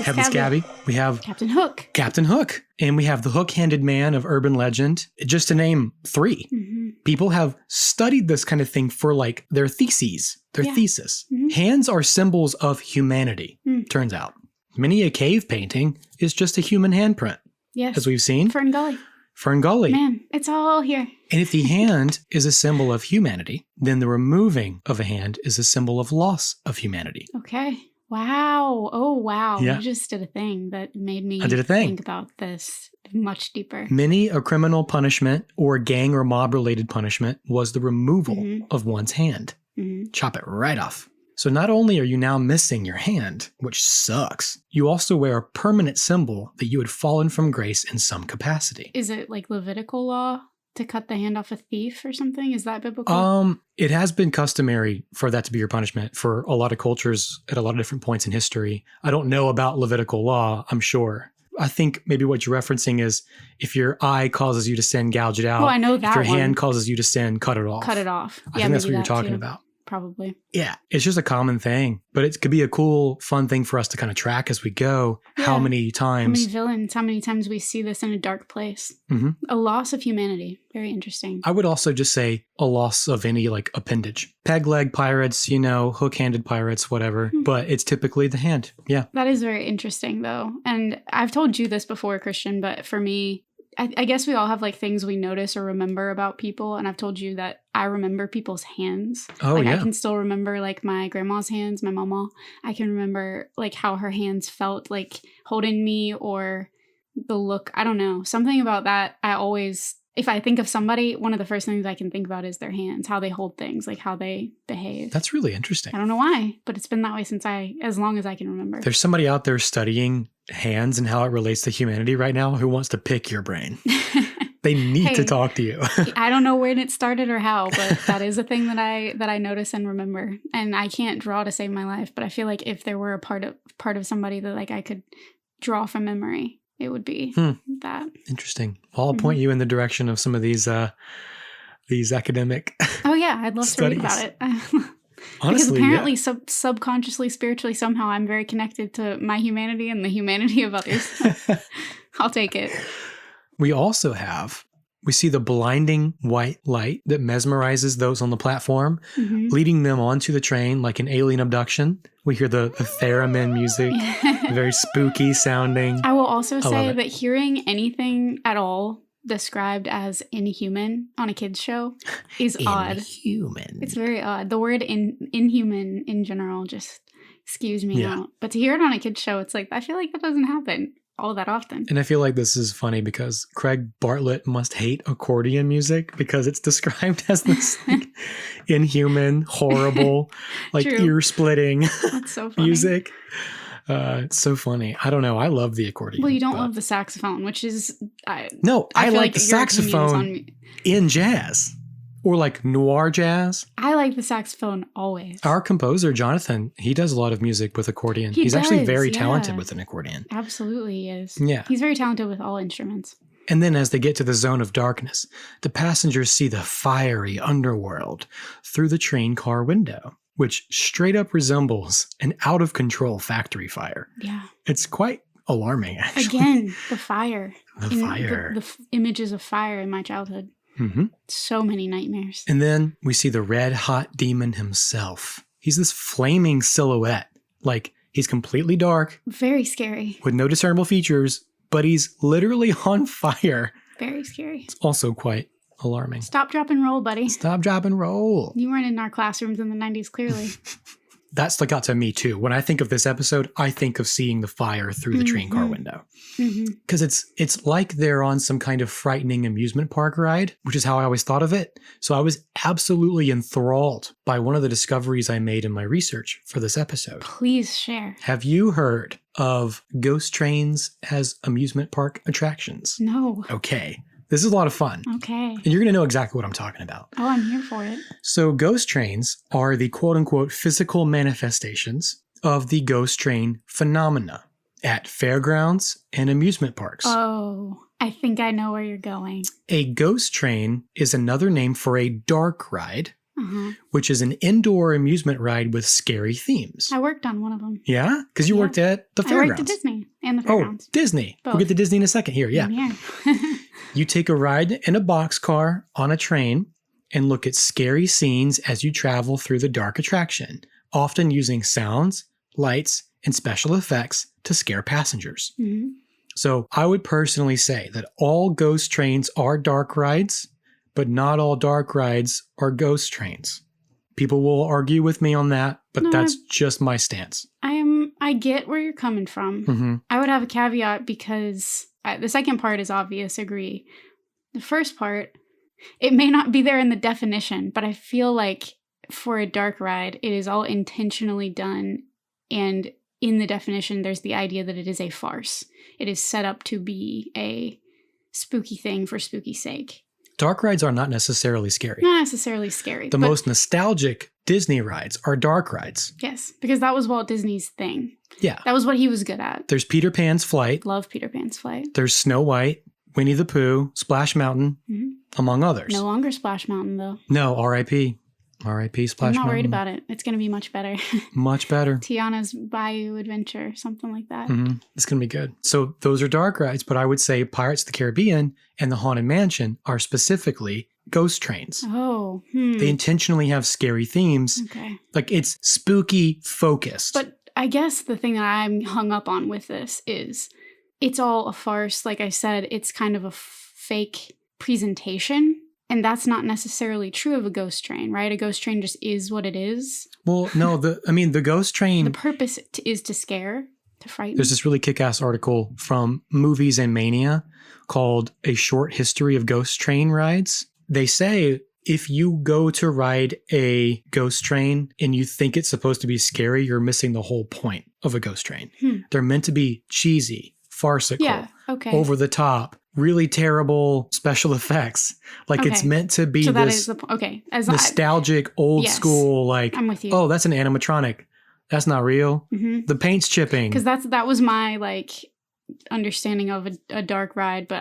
Speaker 1: Headless Scabby. We have
Speaker 2: Captain Hook.
Speaker 1: Captain Hook. And we have the hook-handed man of urban legend, just to name 3. Mm-hmm. People have studied this kind of thing for like their theses, their thesis. Mm-hmm. Hands are symbols of humanity, turns out. Many a cave painting is just a human handprint.
Speaker 2: Yes.
Speaker 1: As we've seen.
Speaker 2: Ferngully. Man, it's all here.
Speaker 1: And if the hand is a symbol of humanity, then the removing of a hand is a symbol of loss of humanity.
Speaker 2: Okay. Wow. Oh, wow.
Speaker 1: Yeah.
Speaker 2: You just did a thing that made me think about this much deeper.
Speaker 1: Many a criminal punishment or gang or mob related punishment was the removal of one's hand. Mm-hmm. Chop it right off. So not only are you now missing your hand, which sucks, you also wear a permanent symbol that you had fallen from grace in some capacity.
Speaker 2: Is it like Levitical law to cut the hand off a thief or something? Is that biblical?
Speaker 1: It has been customary for that to be your punishment for a lot of cultures at a lot of different points in history. I don't know about Levitical law, I'm sure. I think maybe what you're referencing is if your eye causes you to sin, gouge it out.
Speaker 2: Well, I know that
Speaker 1: If your hand causes you to sin, cut it off.
Speaker 2: Cut it off.
Speaker 1: I think that's what you're talking about.
Speaker 2: probably.
Speaker 1: Yeah, it's just a common thing, but it could be a cool, fun thing for us to kind of track as we go.
Speaker 2: Yeah.
Speaker 1: How many times?
Speaker 2: How many villains? How many times we see this in a dark place?
Speaker 1: Mm-hmm.
Speaker 2: A loss of humanity. Very interesting.
Speaker 1: I would also just say a loss of any like appendage. Peg leg pirates, hook-handed pirates, whatever. But it's typically the hand. Yeah.
Speaker 2: That is very interesting, though. And I've told you this before, Christian, but for me, I guess we all have like things we notice or remember about people. And I've told you that I remember people's hands.
Speaker 1: Oh,
Speaker 2: like,
Speaker 1: yeah.
Speaker 2: I can still remember like my grandma's hands, my mama. I can remember like how her hands felt like holding me or the look. I don't know. Something about that. If I think of somebody, one of the first things I can think about is their hands, how they hold things, like how they behave.
Speaker 1: That's really interesting.
Speaker 2: I don't know why, but it's been that way as long as I can remember.
Speaker 1: There's somebody out there studying hands and how it relates to humanity right now who wants to pick your brain. They need to talk to you.
Speaker 2: I don't know when it started or how, but that is a thing that I notice and remember. And I can't draw to save my life, but I feel like if there were a part of somebody that like I could draw from memory, it would be that.
Speaker 1: Interesting. Well, I'll point you in the direction of some of these academic.
Speaker 2: Oh yeah, I'd love to read about it. Honestly, because apparently, subconsciously, spiritually, somehow, I'm very connected to my humanity and the humanity of others. I'll take it. We see the blinding white light that mesmerizes those on the platform, leading them onto the train like an alien abduction. We hear the theremin music, very spooky sounding. I will also say that hearing anything at all described as inhuman on a kid's show is odd.
Speaker 1: Inhuman.
Speaker 2: It's very odd. The word inhuman in general just skews me out. But to hear it on a kid's show, it's like, I feel like that doesn't happen all that often.
Speaker 1: And I feel like this is funny because Craig Bartlett must hate accordion music because it's described as this like, inhuman, horrible, like ear-splitting
Speaker 2: That's so funny.
Speaker 1: music. It's so funny. I don't know. I love the accordion.
Speaker 2: Well, you don't love the saxophone, which is... I
Speaker 1: like the saxophone in jazz. Or like noir jazz.
Speaker 2: I like the saxophone always.
Speaker 1: Our composer, Jonathan, he does a lot of music with accordion. He's actually very talented with an accordion.
Speaker 2: Absolutely he is.
Speaker 1: Yeah.
Speaker 2: He's very talented with all instruments.
Speaker 1: And then as they get to the zone of darkness, the passengers see the fiery underworld through the train car window, which straight up resembles an out-of-control factory fire.
Speaker 2: Yeah.
Speaker 1: It's quite alarming, actually.
Speaker 2: Again, the fire.
Speaker 1: The
Speaker 2: images of fire in my childhood.
Speaker 1: Mm-hmm.
Speaker 2: So many nightmares.
Speaker 1: And then we see the red hot demon himself. He's this flaming silhouette. Like, he's completely dark.
Speaker 2: Very scary.
Speaker 1: With no discernible features, but he's literally on fire.
Speaker 2: Very scary.
Speaker 1: It's also quite alarming.
Speaker 2: Stop, drop, and roll, buddy.
Speaker 1: Stop, drop, and roll.
Speaker 2: You weren't in our classrooms in the 90s, clearly.
Speaker 1: That stuck out to me, too. When I think of this episode, I think of seeing the fire through the train car window. Because it's like they're on some kind of frightening amusement park ride, which is how I always thought of it. So I was absolutely enthralled by one of the discoveries I made in my research for this episode.
Speaker 2: Please share.
Speaker 1: Have you heard of ghost trains as amusement park attractions?
Speaker 2: No.
Speaker 1: Okay. This is a lot of fun.
Speaker 2: Okay.
Speaker 1: And you're going to know exactly what I'm talking about.
Speaker 2: Oh, I'm here for it.
Speaker 1: So ghost trains are the quote-unquote physical manifestations of the ghost train phenomena at fairgrounds and amusement parks.
Speaker 2: Oh, I think I know where you're going.
Speaker 1: A ghost train is another name for a dark ride, which is an indoor amusement ride with scary themes.
Speaker 2: I worked on one of them.
Speaker 1: Yeah? Because you worked at the fairgrounds.
Speaker 2: I worked at Disney and the fairgrounds.
Speaker 1: Oh, Disney.
Speaker 2: Both.
Speaker 1: We'll get to Disney in a second here. Yeah. You take a ride in a boxcar on a train and look at scary scenes as you travel through the dark attraction, often using sounds, lights, and special effects to scare passengers. So I would personally say that all ghost trains are dark rides, but not all dark rides are ghost trains. People will argue with me on that, but that's just my stance.
Speaker 2: I get where you're coming from. I would have a caveat because the second part is obvious, agree. The first part, it may not be there in the definition, but I feel like for a dark ride, it is all intentionally done. And in the definition, there's the idea that it is a farce. It is set up to be a spooky thing for spooky sake.
Speaker 1: Dark rides are not necessarily scary.
Speaker 2: Not necessarily scary.
Speaker 1: The most nostalgic Disney rides are dark rides.
Speaker 2: Yes, because that was Walt Disney's thing.
Speaker 1: Yeah.
Speaker 2: That was what he was good at.
Speaker 1: There's Peter Pan's Flight.
Speaker 2: Love Peter Pan's Flight.
Speaker 1: There's Snow White, Winnie the Pooh, Splash Mountain, among others.
Speaker 2: No longer Splash Mountain, though.
Speaker 1: No, R.I.P. R.I.P. Splash
Speaker 2: I'm not
Speaker 1: Mountain.
Speaker 2: worried about it. It's going to be much better.
Speaker 1: Much better.
Speaker 2: Tiana's Bayou Adventure, something like that.
Speaker 1: It's going to be good. So those are dark rides, but I would say Pirates of the Caribbean and the Haunted Mansion are specifically ghost trains.
Speaker 2: Oh.
Speaker 1: They intentionally have scary themes.
Speaker 2: Okay.
Speaker 1: Like it's spooky focused.
Speaker 2: But I guess the thing that I'm hung up on with this is it's all a farce. Like I said, it's kind of a fake presentation. And that's not necessarily true of a ghost train, right? A ghost train just is what it is.
Speaker 1: Well, no, the ghost train...
Speaker 2: The purpose is to scare, to frighten.
Speaker 1: There's this really kick-ass article from Movies and Mania called A Short History of Ghost Train Rides. They say if you go to ride a ghost train and you think it's supposed to be scary, you're missing the whole point of a ghost train. They're meant to be cheesy, farcical, over the top, really terrible special effects. Like it's meant to be this nostalgic, old school, like,
Speaker 2: I'm with you.
Speaker 1: Oh, that's an animatronic. That's not real. The paint's chipping.
Speaker 2: Because that was my like understanding of a dark ride, but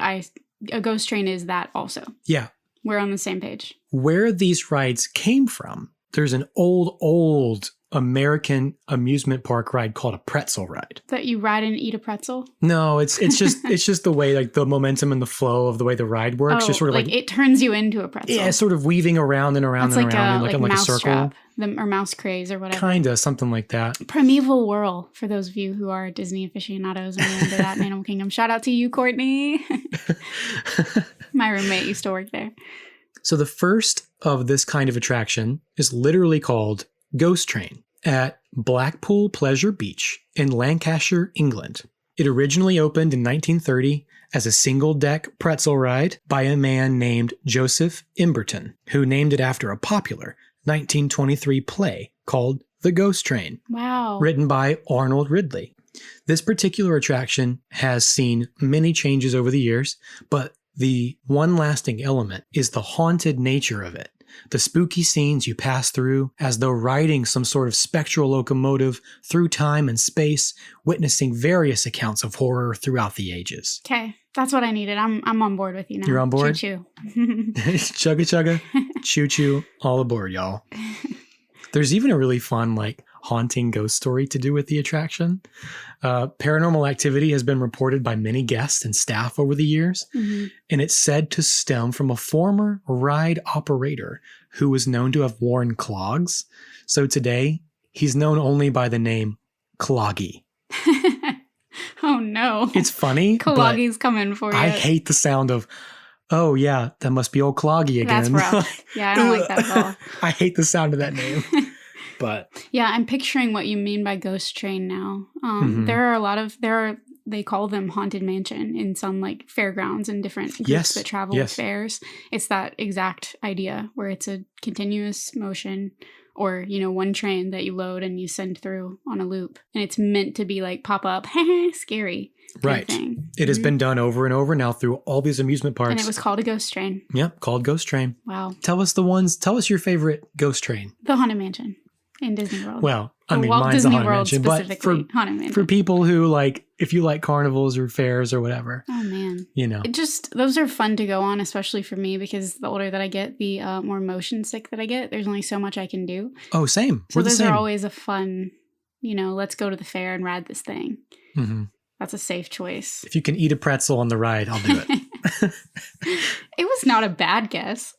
Speaker 2: a ghost train is that also. Yeah. We're on the same page.
Speaker 1: Where these rides came from, there's an old American amusement park ride called a pretzel ride.
Speaker 2: That you ride and eat a pretzel?
Speaker 1: No, it's just the way, like the momentum and the flow of the way the ride works. Just sort of like
Speaker 2: it turns you into a pretzel.
Speaker 1: Yeah, sort of weaving around and around and around in like a circle.
Speaker 2: Trap, or mouse craze or whatever.
Speaker 1: Kinda, something like that.
Speaker 2: Primeval Whirl, for those of you who are Disney aficionados and are into that in Animal Kingdom. Shout out to you, Courtney. My roommate used to work there.
Speaker 1: So the first of this kind of attraction is literally called Ghost Train at Blackpool Pleasure Beach in Lancashire, England. It originally opened in 1930 as a single-deck pretzel ride by a man named Joseph Imberton, who named it after a popular 1923 play called The Ghost Train.
Speaker 2: Wow.
Speaker 1: Written by Arnold Ridley. This particular attraction has seen many changes over the years, but the one lasting element is the haunted nature of it. The spooky scenes you pass through as though riding some sort of spectral locomotive through time and space, witnessing various accounts of horror throughout the ages.
Speaker 2: Okay, that's what I needed. I'm on board with you now.
Speaker 1: You're on board?
Speaker 2: Choo-choo.
Speaker 1: Chugga chugga, choo-choo, all aboard, y'all. There's even a really fun, like, haunting ghost story to do with the attraction. Paranormal activity has been reported by many guests and staff over the years, and it's said to stem from a former ride operator who was known to have worn clogs. So today, he's known only by the name Cloggy.
Speaker 2: Oh no.
Speaker 1: It's funny,
Speaker 2: Cloggy's coming for you.
Speaker 1: I hate the sound of, oh yeah, that must be old Cloggy again.
Speaker 2: That's rough. Yeah, I don't like that at all.
Speaker 1: I hate the sound of that name. But
Speaker 2: yeah, I'm picturing what you mean by ghost train now. There are they call them haunted mansion in some like fairgrounds and different groups that travel with fairs. It's that exact idea where it's a continuous motion or, one train that you load and you send through on a loop. And it's meant to be like pop up, scary.
Speaker 1: Right.
Speaker 2: Thing.
Speaker 1: It has been done over and over now through all these amusement parks.
Speaker 2: And it was called a ghost train.
Speaker 1: Yep, called Ghost Train.
Speaker 2: Wow.
Speaker 1: Tell us your favorite ghost train.
Speaker 2: The Haunted Mansion. In Disney World.
Speaker 1: Well, I mean,
Speaker 2: Walt
Speaker 1: mine's
Speaker 2: Disney
Speaker 1: the Haunted
Speaker 2: World
Speaker 1: Mansion, but
Speaker 2: Haunted Mansion.
Speaker 1: for people who like, if you like carnivals or fairs or whatever.
Speaker 2: Oh man,
Speaker 1: it
Speaker 2: those are fun to go on, especially for me because the older that I get, the more motion sick that I get. There's only so much I can do.
Speaker 1: Oh, same.
Speaker 2: So
Speaker 1: We're the
Speaker 2: those
Speaker 1: same.
Speaker 2: are always a fun. Let's go to the fair and ride this thing. Mm-hmm. That's a safe choice.
Speaker 1: If you can eat a pretzel on the ride, I'll do it.
Speaker 2: It was not a bad guess.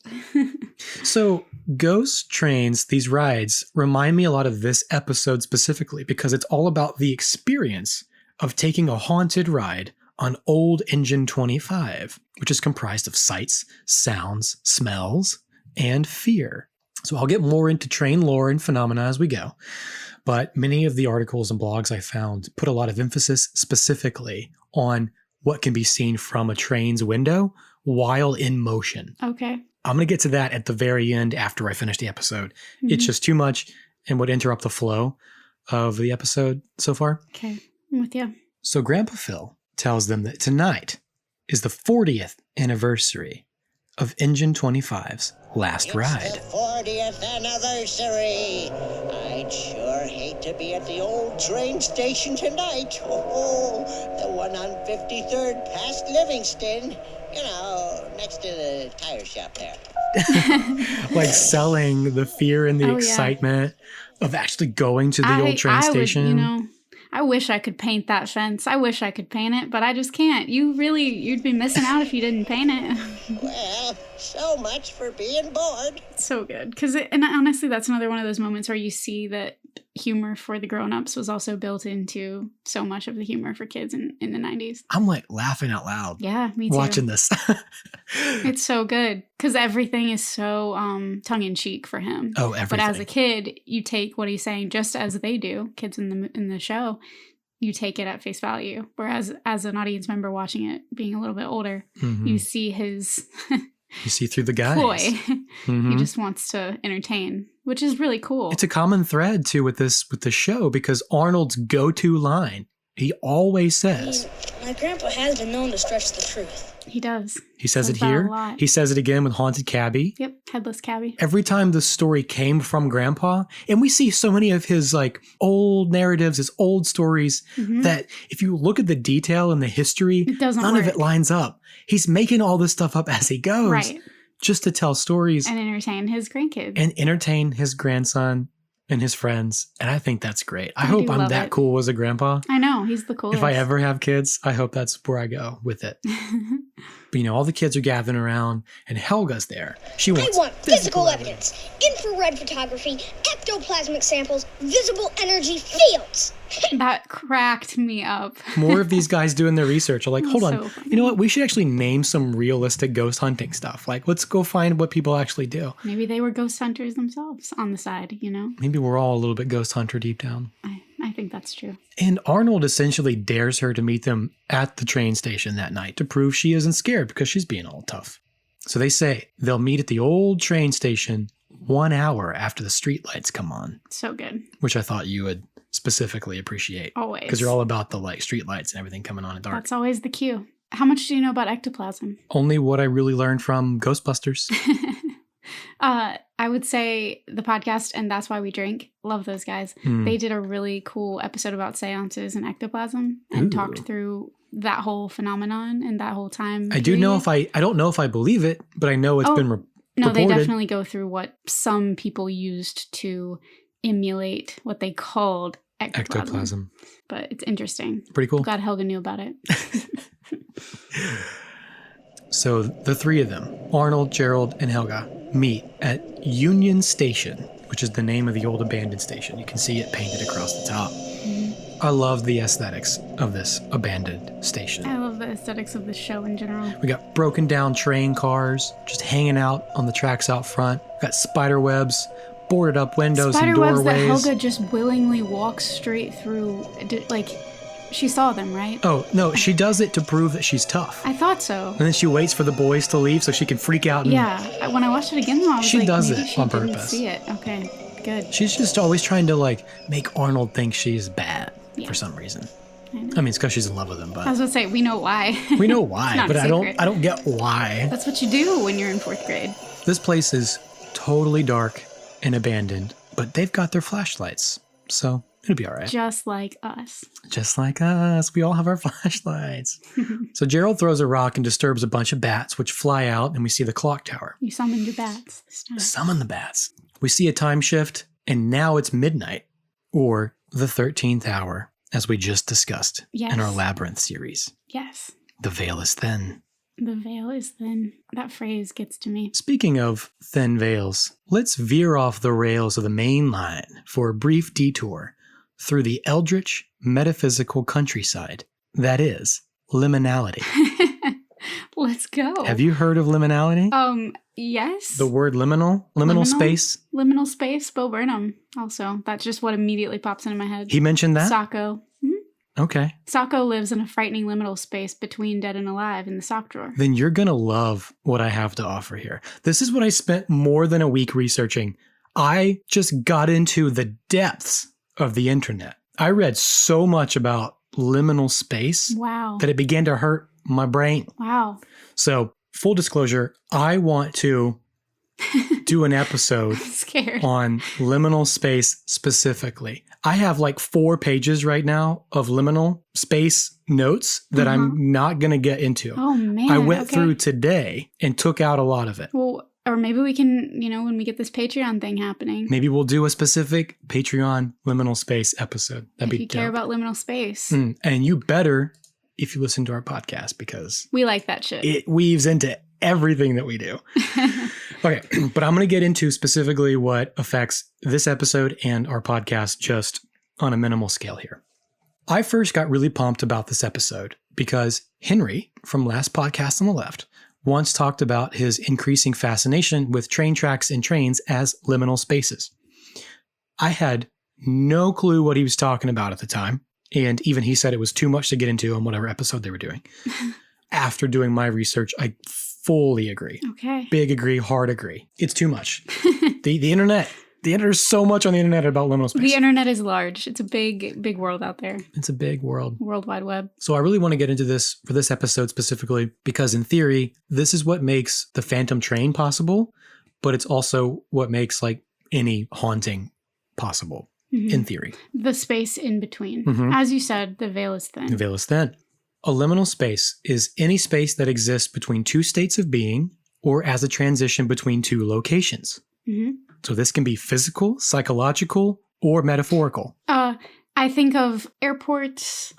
Speaker 1: So ghost trains, these rides, remind me a lot of this episode specifically because it's all about the experience of taking a haunted ride on Old Engine 25, which is comprised of sights, sounds, smells, and fear. So I'll get more into train lore and phenomena as we go. But many of the articles and blogs I found put a lot of emphasis specifically on what can be seen from a train's window while in motion.
Speaker 2: Okay.
Speaker 1: I'm going to get to that at the very end after I finish the episode. Mm-hmm. It's just too much and would interrupt the flow of the episode so far.
Speaker 2: Okay, I'm with you.
Speaker 1: So Grandpa Phil tells them that tonight is the 40th anniversary of Engine 25's last ride.
Speaker 3: It's the 40th anniversary. I'd sure hate to be at the old train station tonight. Oh, the one on 53rd past Livingston. Next to the tire shop there.
Speaker 1: like selling the fear and the excitement of actually going to the old train station.
Speaker 2: I wish I could paint that fence. I wish I could paint it, but I just can't. You'd be missing out if you didn't paint it.
Speaker 3: Well, so much for being bored.
Speaker 2: So good. And honestly, that's another one of those moments where you see that humor for the grown-ups was also built into so much of the humor for kids in the 90s.
Speaker 1: I'm like laughing out loud.
Speaker 2: Yeah, me too.
Speaker 1: Watching this.
Speaker 2: It's so good because everything is so tongue-in-cheek for him.
Speaker 1: Oh, everything.
Speaker 2: But as a kid, you take what he's saying just as they do, kids in the show. You take it at face value. Whereas as an audience member watching it, being a little bit older, you see his...
Speaker 1: You see through the guys.
Speaker 2: Ploy. He just wants to entertain, which is really cool.
Speaker 1: It's a common thread too with the show because Arnold's go-to line, he always says,
Speaker 4: My grandpa has been known to stretch the truth.
Speaker 2: He does.
Speaker 1: He says it here. He says it again with Haunted Cabbie.
Speaker 2: Yep, Headless Cabbie.
Speaker 1: Every time the story came from Grandpa, and we see so many of his like old narratives, his old stories, that if you look at the detail and the history, none of it lines up. He's making all this stuff up as he goes.
Speaker 2: Right.
Speaker 1: Just to tell stories.
Speaker 2: And entertain his grandkids.
Speaker 1: And entertain his grandson and his friends. And I think that's great. I hope I'm that cool as a grandpa.
Speaker 2: I know. He's the coolest.
Speaker 1: If I ever have kids, I hope that's where I go with it. But, all the kids are gathering around and Helga's there. She wants
Speaker 4: I want physical evidence, infrared photography, ectoplasmic samples, visible energy fields.
Speaker 2: That cracked me up.
Speaker 1: More of these guys doing their research are like, hold on,
Speaker 2: funny.
Speaker 1: You know what? We should actually name some realistic ghost hunting stuff. Like, let's go find what people actually do.
Speaker 2: Maybe they were ghost hunters themselves on the side,
Speaker 1: Maybe we're all a little bit ghost hunter deep down.
Speaker 2: I think that's true.
Speaker 1: And Arnold essentially dares her to meet them at the train station that night to prove she isn't scared because she's being all tough. So they say they'll meet at the old train station 1 hour after the streetlights come on.
Speaker 2: So good.
Speaker 1: Which I thought you would specifically appreciate.
Speaker 2: Always.
Speaker 1: Because you're all about the streetlights and everything coming on in dark.
Speaker 2: That's always the cue. How much do you know about ectoplasm?
Speaker 1: Only what I really learned from Ghostbusters.
Speaker 2: I would say the podcast and That's Why We Drink. Love those guys. They did a really cool episode about seances and ectoplasm and talked through that whole phenomenon and that whole time.
Speaker 1: I don't know if I believe it, but I know it's been reported.
Speaker 2: No, they definitely go through what some people used to emulate what they called ectoplasm. But it's interesting.
Speaker 1: Pretty cool.
Speaker 2: Glad Helga knew about it.
Speaker 1: So the three of them, Arnold, Gerald, and Helga, meet at Union Station, which is the name of the old abandoned station. You can see it painted across the top. I love the aesthetics of this abandoned station.
Speaker 2: I love the aesthetics of the show in general.
Speaker 1: We got broken down train cars just hanging out on the tracks out front. We got spider webs, boarded up windows and doorways.
Speaker 2: Spider webs that Helga just willingly walks straight through. She saw them, right?
Speaker 1: Oh, no, she does it to prove that she's tough.
Speaker 2: I thought so.
Speaker 1: And then she waits for the boys to leave so she can freak out. And
Speaker 2: when I watched it again, though, I was
Speaker 1: she
Speaker 2: like,
Speaker 1: does
Speaker 2: maybe
Speaker 1: it
Speaker 2: she
Speaker 1: on
Speaker 2: didn't
Speaker 1: purpose.
Speaker 2: See it. Okay, good.
Speaker 1: She's just always trying to make Arnold think she's bad for some reason. I mean, it's because she's in love with him, but
Speaker 2: I was gonna say we know why.
Speaker 1: We know why, but I don't get why.
Speaker 2: That's what you do when you're in 4th grade.
Speaker 1: This place is totally dark and abandoned, but they've got their flashlights, so it'll be all right.
Speaker 2: Just like us.
Speaker 1: Just like us. We all have our flashlights. So Gerald throws a rock and disturbs a bunch of bats, which fly out, and we see the clock tower.
Speaker 2: You summoned your bats this time.
Speaker 1: Summon the bats. We see a time shift, and now it's midnight, or the 13th hour, as we just discussed in our Labyrinth series.
Speaker 2: Yes.
Speaker 1: The veil is thin.
Speaker 2: The veil is thin. That phrase gets to me.
Speaker 1: Speaking of thin veils, let's veer off the rails of the main line for a brief detour through the eldritch metaphysical countryside that is liminality.
Speaker 2: Let's go.
Speaker 1: Have you heard of liminality?
Speaker 2: Yes.
Speaker 1: The word liminal space.
Speaker 2: Liminal space. Bo Burnham. Also, that's just what immediately pops into my head.
Speaker 1: He mentioned that.
Speaker 2: Sacco.
Speaker 1: Okay.
Speaker 2: Sacco lives in a frightening liminal space between dead and alive in the sock drawer.
Speaker 1: Then you're gonna love what I have to offer here. This is what I spent more than a week researching. I just got into the depths of the internet. I read so much about liminal space that it began to hurt my brain.
Speaker 2: Wow.
Speaker 1: So, full disclosure, I want to do an episode on liminal space specifically. I have 4 pages right now of liminal space notes that I'm not going to get into.
Speaker 2: Oh, man.
Speaker 1: I went through today and took out a lot of it.
Speaker 2: Well, Or maybe we can, when we get this Patreon thing happening.
Speaker 1: Maybe we'll do a specific Patreon liminal space episode. That'd
Speaker 2: if
Speaker 1: be
Speaker 2: you care about liminal space.
Speaker 1: And you better if you listen to our podcast, because
Speaker 2: we like that shit.
Speaker 1: It weaves into everything that we do. Okay, but I'm going to get into specifically what affects this episode and our podcast just on a minimal scale here. I first got really pumped about this episode because Henry from last podcast on the left once talked about his increasing fascination with train tracks and trains as liminal spaces. I had no clue what he was talking about at the time, and even he said it was too much to get into on whatever episode they were doing. After doing my research, I fully agree.
Speaker 2: Okay.
Speaker 1: Big agree, hard agree. It's too much. The internet. There's so much on the internet about liminal space.
Speaker 2: The internet is large. It's a big world out there.
Speaker 1: It's a big world.
Speaker 2: World Wide Web.
Speaker 1: So I really want to get into this for this episode specifically because in theory, this is what makes the Phantom Train possible, but it's also what makes like any haunting possible in theory.
Speaker 2: The space in between. As you said, the veil is thin.
Speaker 1: The veil is thin. A liminal space is any space that exists between two states of being or as a transition between two locations. So this can be physical, psychological, or metaphorical.
Speaker 2: I think of airports.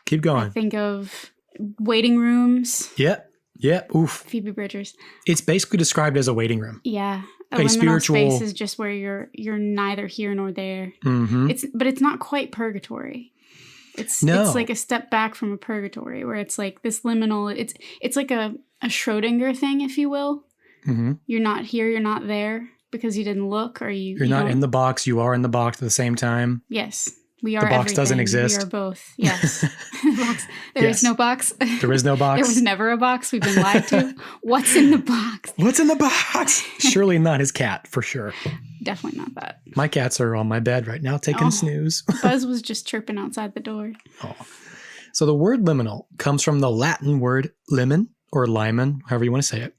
Speaker 1: Keep going.
Speaker 2: I think of waiting rooms.
Speaker 1: Yep. Oof.
Speaker 2: Phoebe Bridgers.
Speaker 1: It's basically described as a waiting room.
Speaker 2: Yeah. A
Speaker 1: A
Speaker 2: liminal
Speaker 1: spiritual
Speaker 2: space is just where you're neither here nor there. But it's not quite purgatory. It's like a step back from a purgatory where it's like this liminal. It's like a Schrodinger thing, if you will. You're not here, you're not there because you didn't look, or you're
Speaker 1: not in the box. You are in the box at the same time.
Speaker 2: Yes, we are.
Speaker 1: The box
Speaker 2: everything.
Speaker 1: doesn't exist.
Speaker 2: We are both. Yes, There is no box.
Speaker 1: There is no box.
Speaker 2: There was never a box. We've been lied to. What's in the box?
Speaker 1: What's in the box? Surely not his cat, for sure.
Speaker 2: Definitely not that.
Speaker 1: My cats are on my bed right now taking a snooze.
Speaker 2: Buzz was just chirping outside the door.
Speaker 1: So the word liminal comes from the Latin word limen, or limen, however you want to say it,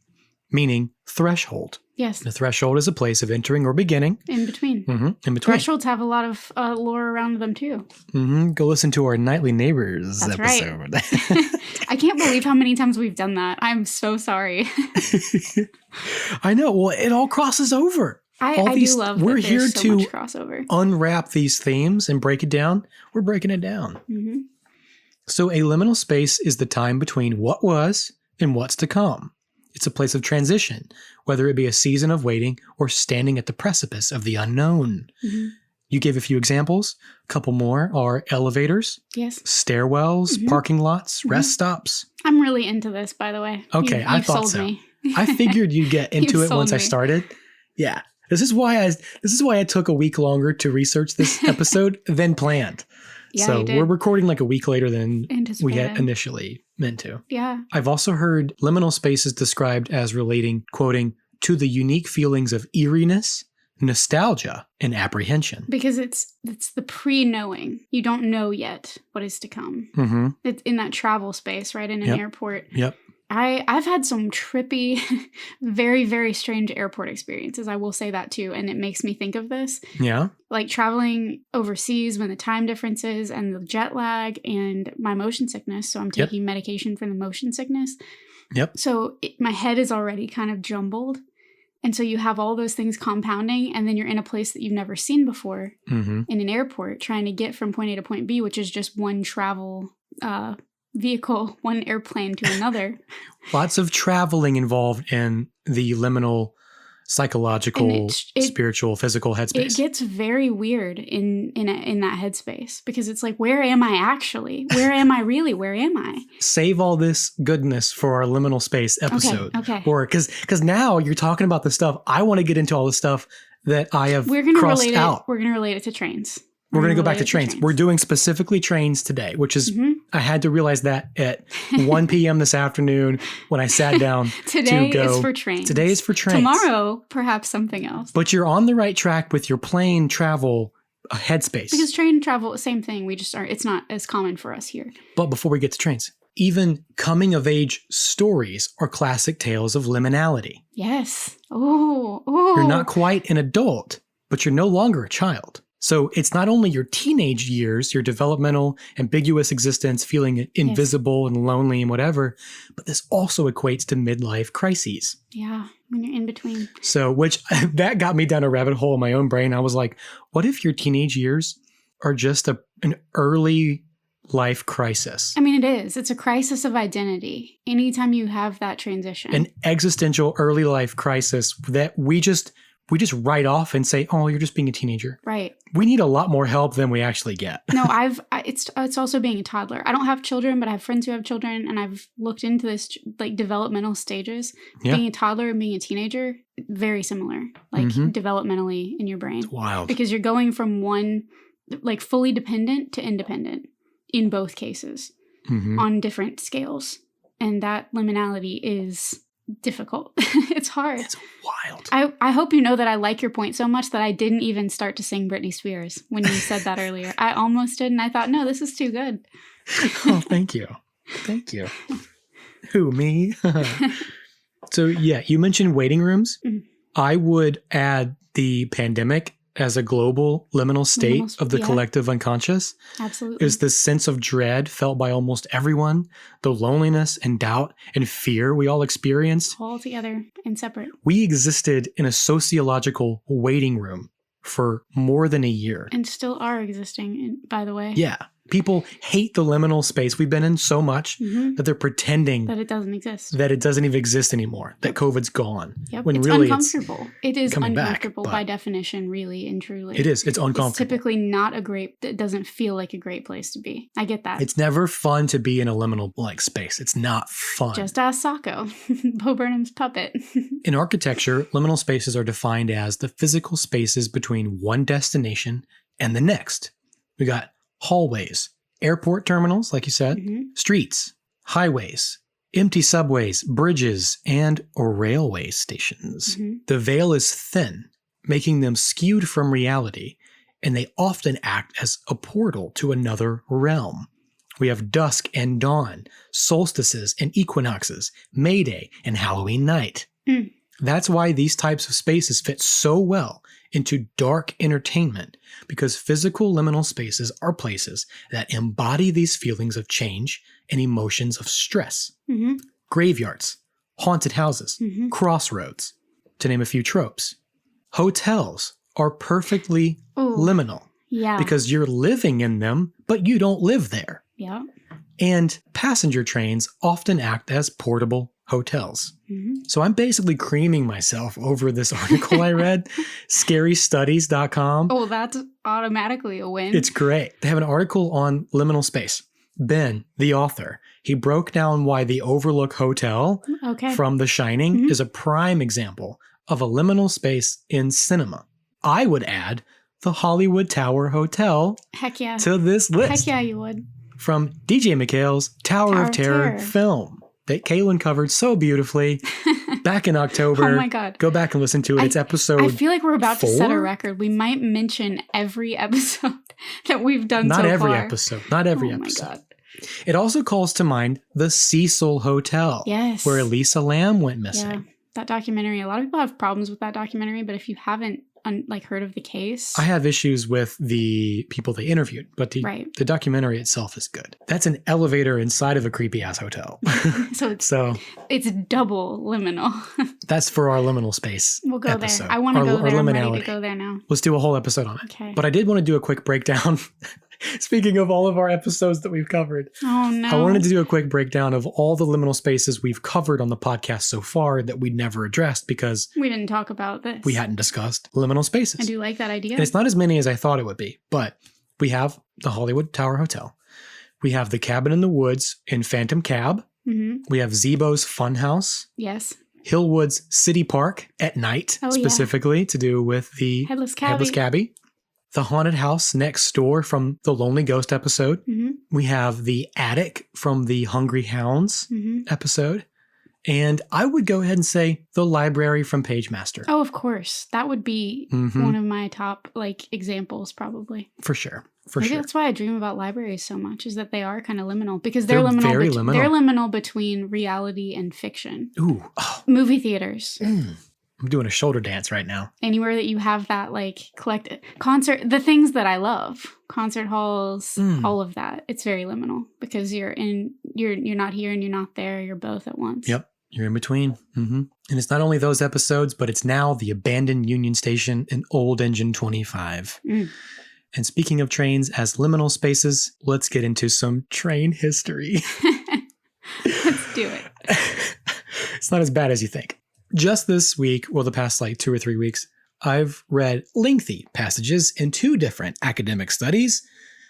Speaker 1: meaning threshold.
Speaker 2: Yes.
Speaker 1: The threshold is a place of entering or beginning.
Speaker 2: In between.
Speaker 1: In between.
Speaker 2: Thresholds have a lot of lore around them too.
Speaker 1: Go listen to our Nightly Neighbors
Speaker 2: That's
Speaker 1: episode.
Speaker 2: Right. I can't believe how many times we've done that. I'm so sorry.
Speaker 1: I know. Well, it all crosses over.
Speaker 2: I do love that
Speaker 1: we're
Speaker 2: there's
Speaker 1: here
Speaker 2: so
Speaker 1: to
Speaker 2: much crossover.
Speaker 1: Unwrap these themes and break it down. We're breaking it down. So a liminal space is the time between what was and what's to come. It's a place of transition, whether it be a season of waiting or standing at the precipice of the unknown. You gave a few examples. A couple more are elevators, stairwells, parking lots, rest stops.
Speaker 2: I'm really into this, by the way.
Speaker 1: Okay, I thought so.
Speaker 2: Me.
Speaker 1: I figured you'd get into it once
Speaker 2: me.
Speaker 1: I started. Yeah. This is why I took a week longer to research this episode than planned.
Speaker 2: Yeah,
Speaker 1: so we're recording like a week later than we had initially meant to.
Speaker 2: Yeah.
Speaker 1: I've also heard liminal spaces described as relating, quoting, to the unique feelings of eeriness, nostalgia, and apprehension.
Speaker 2: Because it's the pre-knowing. You don't know yet what is to come. It's in that travel space, right? In an airport.
Speaker 1: Yep.
Speaker 2: I've had some trippy, very, very strange airport experiences. I will say that too. And it makes me think of this.
Speaker 1: Yeah.
Speaker 2: Like traveling overseas when the time differences and the jet lag and my motion sickness. So I'm taking medication for the motion sickness.
Speaker 1: Yep.
Speaker 2: So my head is already kind of jumbled. And so you have all those things compounding, and then you're in a place that you've never seen before in an airport trying to get from point A to point B, which is just one travel vehicle, one airplane to another.
Speaker 1: Lots of traveling involved in the liminal psychological, spiritual, physical headspace.
Speaker 2: It gets very weird in that headspace because it's like, where am I actually? Where am I really? Where am I?
Speaker 1: Save all this goodness for our liminal space episode.
Speaker 2: Okay.
Speaker 1: Or because now you're talking about the stuff, I want to get into all the stuff that I have crossed out.
Speaker 2: We're going to relate it to trains.
Speaker 1: We're going to go back to trains. We're doing specifically trains today, which is, I had to realize that at 1 p.m. this afternoon when I sat down
Speaker 2: Today
Speaker 1: to go.
Speaker 2: Is for trains.
Speaker 1: Today is for trains.
Speaker 2: Tomorrow, perhaps something else.
Speaker 1: But you're on the right track with your plane travel headspace.
Speaker 2: Because train travel, same thing. We just aren't, it's not as common for us here.
Speaker 1: But before we get to trains, even coming of age stories are classic tales of liminality.
Speaker 2: Yes. Oh.
Speaker 1: You're not quite an adult, but you're no longer a child. So it's not only your teenage years, your developmental, ambiguous existence, feeling invisible and lonely and whatever, but this also equates to midlife crises.
Speaker 2: Yeah. When you're in between.
Speaker 1: So, which that got me down a rabbit hole in my own brain. I was like, what if your teenage years are just an early life crisis?
Speaker 2: I mean, it is. It's a crisis of identity. Anytime you have that transition.
Speaker 1: An existential early life crisis that we just write off and say, oh, you're just being a teenager.
Speaker 2: Right.
Speaker 1: We need a lot more help than we actually get.
Speaker 2: No, it's also being a toddler. I don't have children, but I have friends who have children, and I've looked into this like developmental stages.
Speaker 1: Yeah.
Speaker 2: Being a toddler and being a teenager, very similar, like developmentally in your brain.
Speaker 1: It's wild.
Speaker 2: Because you're going from one, like fully dependent to independent in both cases on different scales. And that liminality is difficult. It's hard.
Speaker 1: It's wild.
Speaker 2: I hope you know that I like your point so much that I didn't even start to sing Britney Spears when you said that earlier. I almost did, and I thought, no, this is too good.
Speaker 1: Oh, thank you. Thank you. Who, me? So, yeah, you mentioned waiting rooms. I would add the pandemic as a global liminal state of the collective unconscious.
Speaker 2: Absolutely.
Speaker 1: Is this sense of dread felt by almost everyone, the loneliness and doubt and fear we all experienced.
Speaker 2: All together and separate.
Speaker 1: We existed in a sociological waiting room for more than a year.
Speaker 2: And still are existing, by the way.
Speaker 1: Yeah. People hate the liminal space we've been in so much that they're pretending
Speaker 2: that it doesn't exist.
Speaker 1: That it doesn't even exist anymore, that COVID's gone.
Speaker 2: Yep.
Speaker 1: When
Speaker 2: It's
Speaker 1: really
Speaker 2: uncomfortable. It is uncomfortable
Speaker 1: back,
Speaker 2: by definition, really and truly.
Speaker 1: It is. It's uncomfortable.
Speaker 2: It's typically not it doesn't feel like a great place to be. I get that.
Speaker 1: It's never fun to be in a liminal like space. It's not fun.
Speaker 2: Just ask Sacco, Bo Burnham's puppet.
Speaker 1: In architecture, liminal spaces are defined as the physical spaces between one destination and the next. We got hallways, airport terminals, like you said, streets, highways, empty subways, bridges, and railway stations. The veil is thin, making them skewed from reality, and they often act as a portal to another realm. We have dusk and dawn, solstices and equinoxes, May Day and Halloween night. That's why these types of spaces fit so well into dark entertainment, because physical liminal spaces are places that embody these feelings of change and emotions of stress. Graveyards, haunted houses, crossroads, to name a few tropes. Hotels are perfectly liminal because you're living in them, but you don't live there.
Speaker 2: Yeah. And
Speaker 1: passenger trains often act as portable hotels. So I'm basically creaming myself over this article I read, scarystudies.com.
Speaker 2: Oh, that's automatically a win.
Speaker 1: It's great. They have an article on liminal space. Ben, the author, he broke down why the Overlook Hotel from The Shining is a prime example of a liminal space in cinema. I would add the Hollywood Tower Hotel to this list.
Speaker 2: Heck yeah, you would.
Speaker 1: From DJ McHale's Tower of Terror film that Kaylin covered so beautifully back in October.
Speaker 2: Oh my God.
Speaker 1: Go back and listen to it. It's episode
Speaker 2: I feel like we're about
Speaker 1: 4?
Speaker 2: to set a record. We might mention every episode that we've done so far.
Speaker 1: Not every episode. Not every episode.
Speaker 2: My God.
Speaker 1: It also calls to mind the Cecil Hotel.
Speaker 2: Yes.
Speaker 1: Where Elisa Lam went missing.
Speaker 2: Yeah. That documentary. A lot of people have problems with that documentary, but if you haven't heard of the case.
Speaker 1: I have issues with the people they interviewed, but the documentary itself is good. That's an elevator inside of a creepy ass hotel.
Speaker 2: so it's double liminal.
Speaker 1: That's for our liminal space.
Speaker 2: We'll go
Speaker 1: episode.
Speaker 2: there. I want to go there. I'm ready to go there now.
Speaker 1: Let's do a whole episode on it.
Speaker 2: Okay.
Speaker 1: But I did want to do a quick breakdown. Speaking of all of our episodes that we've covered.
Speaker 2: Oh, no.
Speaker 1: I wanted to do a quick breakdown of all the liminal spaces we've covered on the podcast so far that we never addressed because
Speaker 2: we didn't talk about this.
Speaker 1: We hadn't discussed liminal spaces.
Speaker 2: I do like that idea.
Speaker 1: And it's not as many as I thought it would be, but we have the Hollywood Tower Hotel. We have the Cabin in the Woods in Phantom Cab. We have Zebo's Funhouse.
Speaker 2: Yes.
Speaker 1: Hillwood's City Park at night, specifically to do with the
Speaker 2: Headless
Speaker 1: Cabby. The Haunted House Next Door from the Lonely Ghost episode. We have the Attic from the Hungry Hounds episode. And I would go ahead and say the Library from Pagemaster.
Speaker 2: Oh, of course. That would be one of my top examples probably.
Speaker 1: For sure.
Speaker 2: Maybe that's why I dream about libraries so much, is that they are kind of liminal because they're liminal. They're liminal between reality and fiction.
Speaker 1: Ooh.
Speaker 2: Movie theaters.
Speaker 1: I'm doing a shoulder dance right now.
Speaker 2: Anywhere that you have that collective concert, the things that I love, concert halls, all of that. It's very liminal because you're not here and you're not there. You're both at once.
Speaker 1: Yep. You're in between. And it's not only those episodes, but it's now the abandoned Union Station in Old Engine 25. And speaking of trains as liminal spaces, let's get into some train history.
Speaker 2: Let's do it.
Speaker 1: It's not as bad as you think. Just this week, well, the past like 2 or 3 weeks, I've read lengthy passages in 2 different academic studies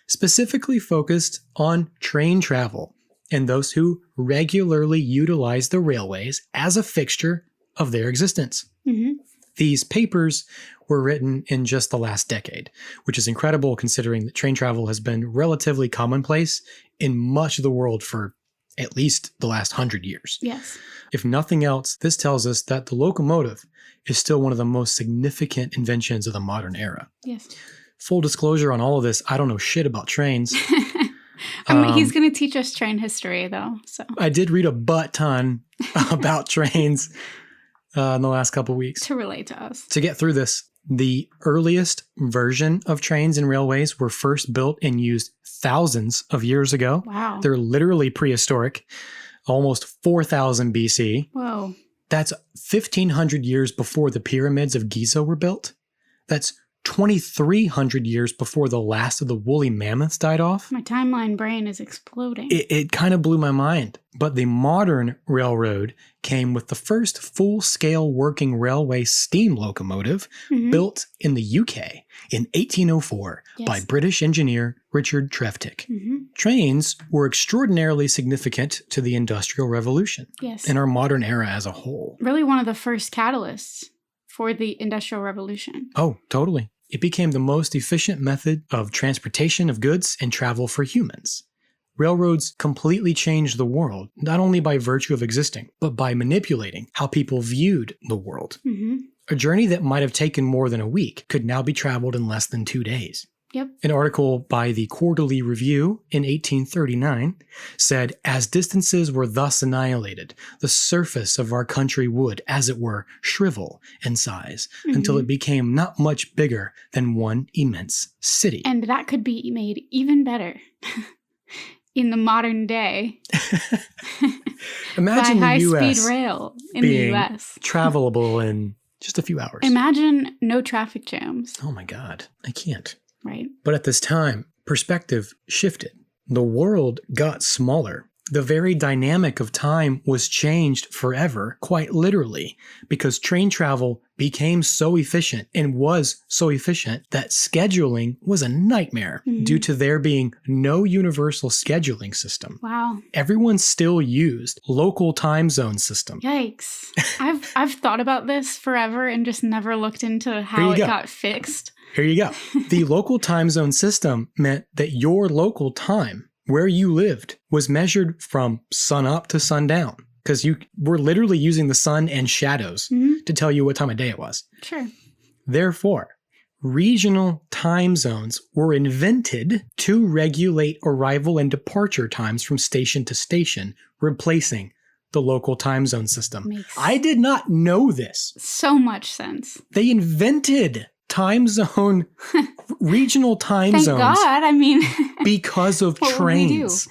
Speaker 1: specifically focused on train travel and those who regularly utilize the railways as a fixture of their existence. These papers were written in just the last decade, which is incredible considering that train travel has been relatively commonplace in much of the world for at least the last 100 years.
Speaker 2: Yes.
Speaker 1: If nothing else, this tells us that the locomotive is still one of the most significant inventions of the modern era.
Speaker 2: Yes.
Speaker 1: Full disclosure on all of this, I don't know shit about trains.
Speaker 2: He's going to teach us train history, though. So
Speaker 1: I did read a butt ton about trains in the last couple of weeks.
Speaker 2: to relate to us.
Speaker 1: To get through this, the earliest version of trains and railways were first built and used thousands of years ago.
Speaker 2: Wow.
Speaker 1: They're literally prehistoric, almost 4000 BC.
Speaker 2: Whoa.
Speaker 1: That's 1500 years before the pyramids of Giza were built. That's 2300 years before the last of the woolly mammoths died off.
Speaker 2: My timeline brain is exploding.
Speaker 1: It kind of blew my mind. But the modern railroad came with the first full-scale working railway steam locomotive built in the UK in 1804 by British engineer Richard Trevithick. Trains were extraordinarily significant to the Industrial Revolution and our modern era as a whole.
Speaker 2: Really one of the first catalysts for the Industrial Revolution.
Speaker 1: Oh, totally. It became the most efficient method of transportation of goods and travel for humans. Railroads completely changed the world, not only by virtue of existing, but by manipulating how people viewed the world. A journey that might have taken more than a week could now be traveled in less than 2 days.
Speaker 2: Yep.
Speaker 1: An article by the Quarterly Review in 1839 said, as distances were thus annihilated, the surface of our country would, as it were, shrivel in size until it became not much bigger than one immense city.
Speaker 2: And that could be made even better in the modern day.
Speaker 1: Imagine
Speaker 2: by
Speaker 1: the
Speaker 2: high-speed
Speaker 1: US
Speaker 2: rail in
Speaker 1: being
Speaker 2: the US.
Speaker 1: travelable in just a few hours.
Speaker 2: Imagine no traffic jams.
Speaker 1: Oh my God, I can't.
Speaker 2: Right.
Speaker 1: But at this time, perspective shifted. The world got smaller. The very dynamic of time was changed forever, quite literally, because train travel became so efficient and was so efficient that scheduling was a nightmare due to there being no universal scheduling system.
Speaker 2: Wow.
Speaker 1: Everyone still used local time zone system.
Speaker 2: Yikes. I've thought about this forever and just never looked into how it got fixed.
Speaker 1: Here you go. The local time zone system meant that your local time, where you lived, was measured from sun up to sundown, because you were literally using the sun and shadows to tell you what time of day it was.
Speaker 2: Sure.
Speaker 1: Therefore, regional time zones were invented to regulate arrival and departure times from station to station, replacing the local time zone system. I did not know this.
Speaker 2: So much sense.
Speaker 1: They invented time zone, regional time
Speaker 2: Thank
Speaker 1: zones.
Speaker 2: God. I mean,
Speaker 1: because of trains.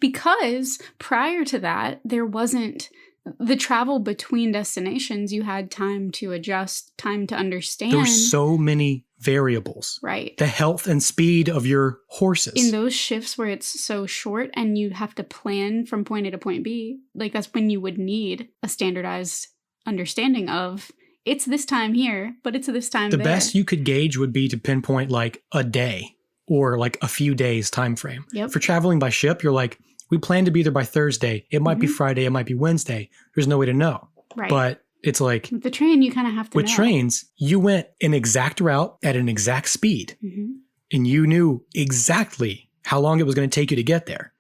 Speaker 2: Because prior to that, there wasn't the travel between destinations. You had time to adjust, time to understand.
Speaker 1: There were so many variables.
Speaker 2: Right.
Speaker 1: The health and speed of your horses.
Speaker 2: In those shifts where it's so short and you have to plan from point A to point B, like that's when you would need a standardized understanding of it's this time here, but it's this time there.
Speaker 1: The best you could gauge would be to pinpoint like a day or like a few days time frame.
Speaker 2: Yep.
Speaker 1: For traveling by ship, you're like, we plan to be there by Thursday. It might be Friday. It might be Wednesday. There's no way to know.
Speaker 2: Right.
Speaker 1: But it's like
Speaker 2: with the train, you kind of have to
Speaker 1: with
Speaker 2: know.
Speaker 1: trains, you went an exact route at an exact speed. And you knew exactly how long it was going to take you to get there.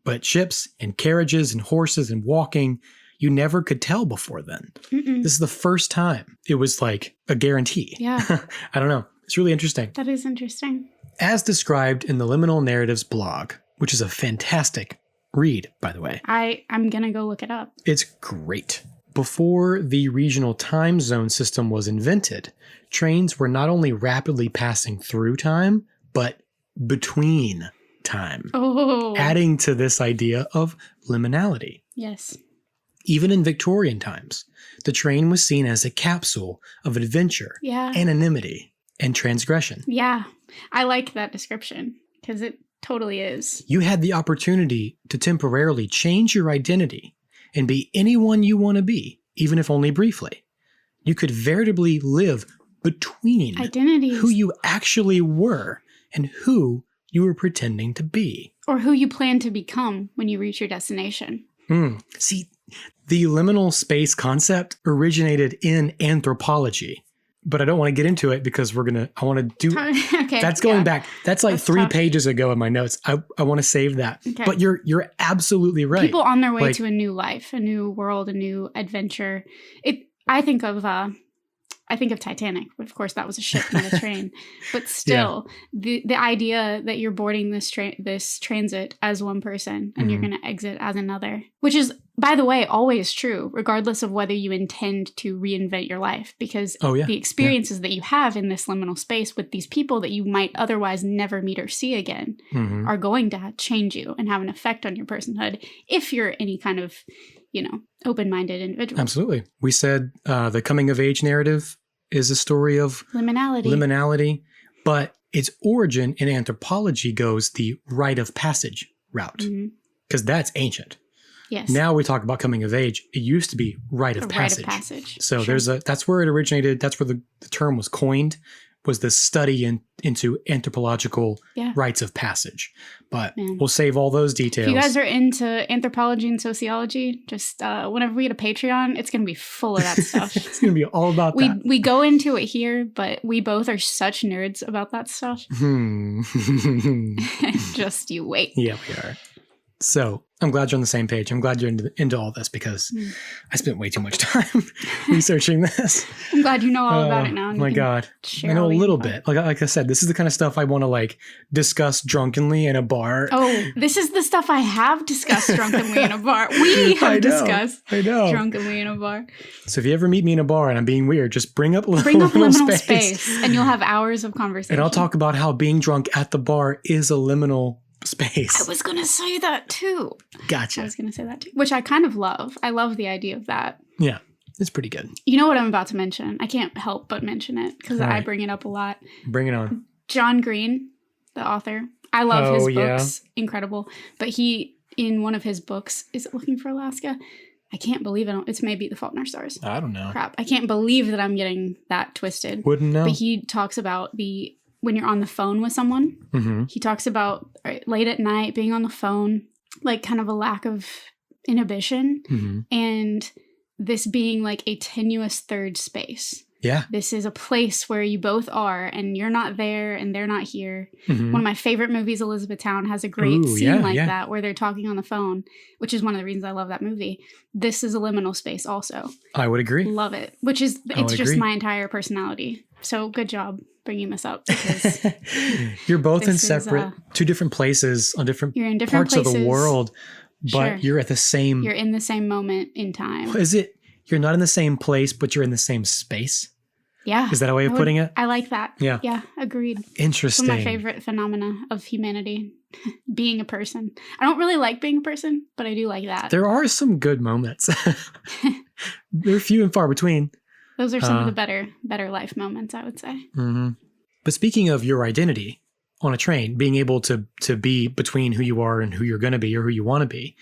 Speaker 1: But ships and carriages and horses and walking, you never could tell before then. This is the first time it was like a guarantee.
Speaker 2: Yeah.
Speaker 1: I don't know. It's really interesting.
Speaker 2: That is interesting.
Speaker 1: As described in the Liminal Narratives blog, which is a fantastic read, by the way.
Speaker 2: I'm going to go look it up.
Speaker 1: It's great. Before the regional time zone system was invented, trains were not only rapidly passing through time, but between time.
Speaker 2: Oh.
Speaker 1: Adding to this idea of liminality.
Speaker 2: Yes.
Speaker 1: Even in Victorian times, the train was seen as a capsule of adventure, anonymity, and transgression.
Speaker 2: Yeah, I like that description because it totally is.
Speaker 1: You had the opportunity to temporarily change your identity and be anyone you want to be, even if only briefly. You could veritably live between
Speaker 2: identities,
Speaker 1: who you actually were and who you were pretending to be.
Speaker 2: Or who you plan to become when you reach your destination.
Speaker 1: See, the liminal space concept originated in anthropology, but I don't want to get into it because I want to do,
Speaker 2: okay,
Speaker 1: that's going back. That's like 3 pages ago in my notes. I want to save that. Okay. But you're absolutely right.
Speaker 2: People on their way to a new life, a new world, a new adventure. I think of Titanic. Of course, that was a ship, not a train. But still, the idea that you're boarding this transit as one person and you're going to exit as another, which is, by the way, always true, regardless of whether you intend to reinvent your life. Because the experiences that you have in this liminal space with these people that you might otherwise never meet or see again are going to change you and have an effect on your personhood if you're any kind of, open-minded individual.
Speaker 1: Absolutely. We said the coming-of-age narrative is a story of liminality, but its origin in anthropology goes the rite of passage route, because that's ancient.
Speaker 2: Yes.
Speaker 1: Now we talk about coming of age. It used to be rite of passage. So that's where it originated. That's where the term was coined, was the study into anthropological rites of passage. But we'll save all those details.
Speaker 2: If you guys are into anthropology and sociology, just whenever we get a Patreon, it's going to be full of that stuff.
Speaker 1: It's going to be all about that.
Speaker 2: We go into it here, but we both are such nerds about that stuff. Just you wait.
Speaker 1: Yeah, we are. So I'm glad you're on the same page. I'm glad you're into all this because I spent way too much time researching this.
Speaker 2: I'm glad you know all about it now.
Speaker 1: Oh my God. I know a little bit. Like I said, this is the kind of stuff I want to discuss drunkenly in a bar.
Speaker 2: Oh, this is the stuff I have discussed drunkenly in a bar. We have discussed drunkenly in a bar.
Speaker 1: So if you ever meet me in a bar and I'm being weird, just bring up
Speaker 2: liminal space and you'll have hours of conversation.
Speaker 1: And I'll talk about how being drunk at the bar is a liminal space.
Speaker 2: I was going to say that too.
Speaker 1: Gotcha.
Speaker 2: I was going to say that too, which I kind of love. I love the idea of that.
Speaker 1: Yeah, it's pretty good.
Speaker 2: You know what I'm about to mention? I can't help but mention it because I bring it up a lot.
Speaker 1: Bring it on.
Speaker 2: John Green, the author. I love his books. Incredible. But he, in one of his books, is it Looking for Alaska? I can't believe it. It's maybe The Fault in Our Stars.
Speaker 1: I don't know.
Speaker 2: Crap. I can't believe that I'm getting that twisted.
Speaker 1: Wouldn't know.
Speaker 2: But he talks about when you're on the phone with someone, he talks about late at night being on the phone, like kind of a lack of inhibition, and this being like a tenuous third space.
Speaker 1: Yeah.
Speaker 2: This is a place where you both are and you're not there and they're not here. One of my favorite movies, Elizabethtown, has a great scene that where they're talking on the phone, which is one of the reasons I love that movie. This is a liminal space also.
Speaker 1: I would agree.
Speaker 2: Love it. It's just my entire personality. So good job bringing this up. Because
Speaker 1: you're both in separate, two different places on different parts of the world, but you're at the same.
Speaker 2: You're in the same moment in time.
Speaker 1: Is it? You're not in the same place, but you're in the same space.
Speaker 2: Yeah.
Speaker 1: Is that a way of putting it?
Speaker 2: I like that.
Speaker 1: Yeah.
Speaker 2: Yeah. Agreed.
Speaker 1: Interesting.
Speaker 2: It's one of my favorite phenomena of humanity. Being a person. I don't really like being a person, but I do like that.
Speaker 1: There are some good moments. They're few and far between.
Speaker 2: Those are some of the better life moments, I would say.
Speaker 1: But speaking of your identity on a train, being able to be between who you are and who you're going to be or who you want to be,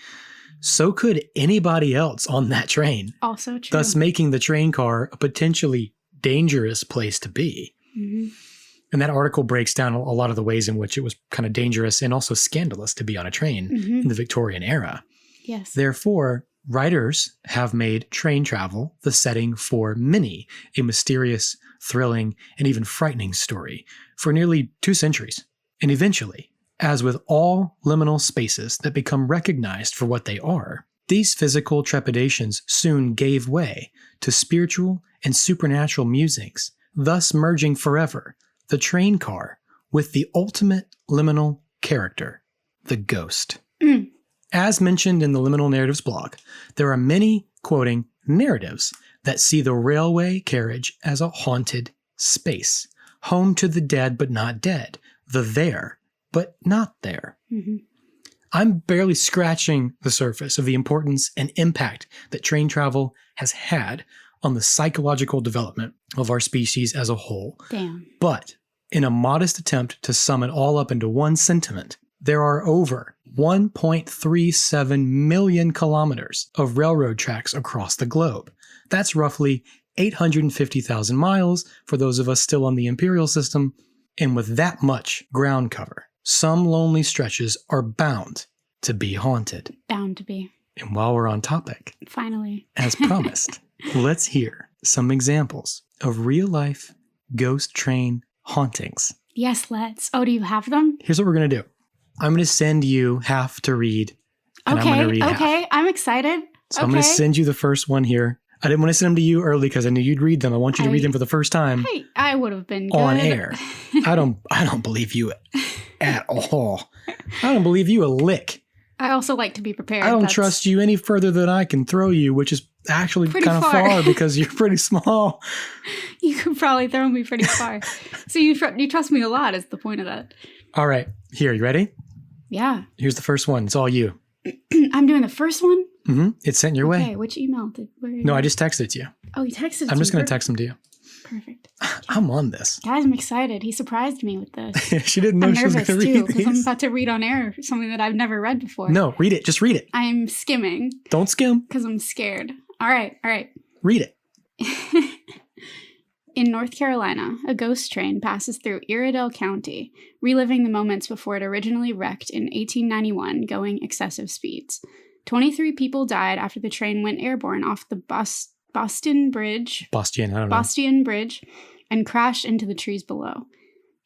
Speaker 1: so could anybody else on that train.
Speaker 2: Also true.
Speaker 1: Thus making the train car a potentially dangerous place to be. And that article breaks down a lot of the ways in which it was kind of dangerous and also scandalous to be on a train in the Victorian era.
Speaker 2: Yes.
Speaker 1: Therefore, writers have made train travel the setting for many a mysterious, thrilling, and even frightening story for nearly 2 centuries. And eventually, as with all liminal spaces that become recognized for what they are, these physical trepidations soon gave way to spiritual and supernatural musings, thus merging forever the train car with the ultimate liminal character, the ghost. As mentioned in the Liminal Narratives blog, there are many, quoting, narratives that see the railway carriage as a haunted space, home to the dead but not dead, the there but not there. I'm barely scratching the surface of the importance and impact that train travel has had on the psychological development of our species as a whole.
Speaker 2: Damn.
Speaker 1: But in a modest attempt to sum it all up into one sentiment, there are over 1.37 million kilometers of railroad tracks across the globe. That's roughly 850,000 miles for those of us still on the imperial system. And with that much ground cover, some lonely stretches are bound to be haunted.
Speaker 2: Bound to be.
Speaker 1: And while we're on topic,
Speaker 2: Finally.
Speaker 1: as promised, let's hear some examples of real-life ghost train hauntings.
Speaker 2: Yes, let's. Oh, do you have them?
Speaker 1: Here's what we're going to do. I'm going to send you half to read, and I'm going to read half.
Speaker 2: Okay, I'm excited.
Speaker 1: So I'm going to send you the first one here. I didn't want to send them to you early because I knew you'd read them. I want you to read them for the first time
Speaker 2: I would have been good.
Speaker 1: on air. I don't believe you at all. I don't believe you a lick.
Speaker 2: I also like to be prepared.
Speaker 1: I don't trust you any further than I can throw you, which is actually kind of far because you're pretty small.
Speaker 2: You could probably throw me pretty far. So you trust me a lot is the point of that.
Speaker 1: All right. Here, you ready?
Speaker 2: Yeah.
Speaker 1: Here's the first one. It's all you.
Speaker 2: I'm doing the first one?
Speaker 1: Mm-hmm. It's sent your way.
Speaker 2: Okay, which email did...
Speaker 1: No, I just texted it to you.
Speaker 2: Oh, you texted it
Speaker 1: I'm just going to text them to you.
Speaker 2: Perfect.
Speaker 1: I'm on this.
Speaker 2: Guys, I'm excited. He surprised me with this.
Speaker 1: She didn't know she was going to read these.
Speaker 2: I'm nervous, too, because I'm about to read on air something that I've never read before.
Speaker 1: No, read it. Just read it.
Speaker 2: I'm skimming.
Speaker 1: Don't skim.
Speaker 2: Because I'm scared. All right.
Speaker 1: Read it.
Speaker 2: In North Carolina, a ghost train passes through Iredell County, reliving the moments before it originally wrecked in 1891, going excessive speeds. 23 people died after the train went airborne off the Boston Bridge and crashed into the trees below.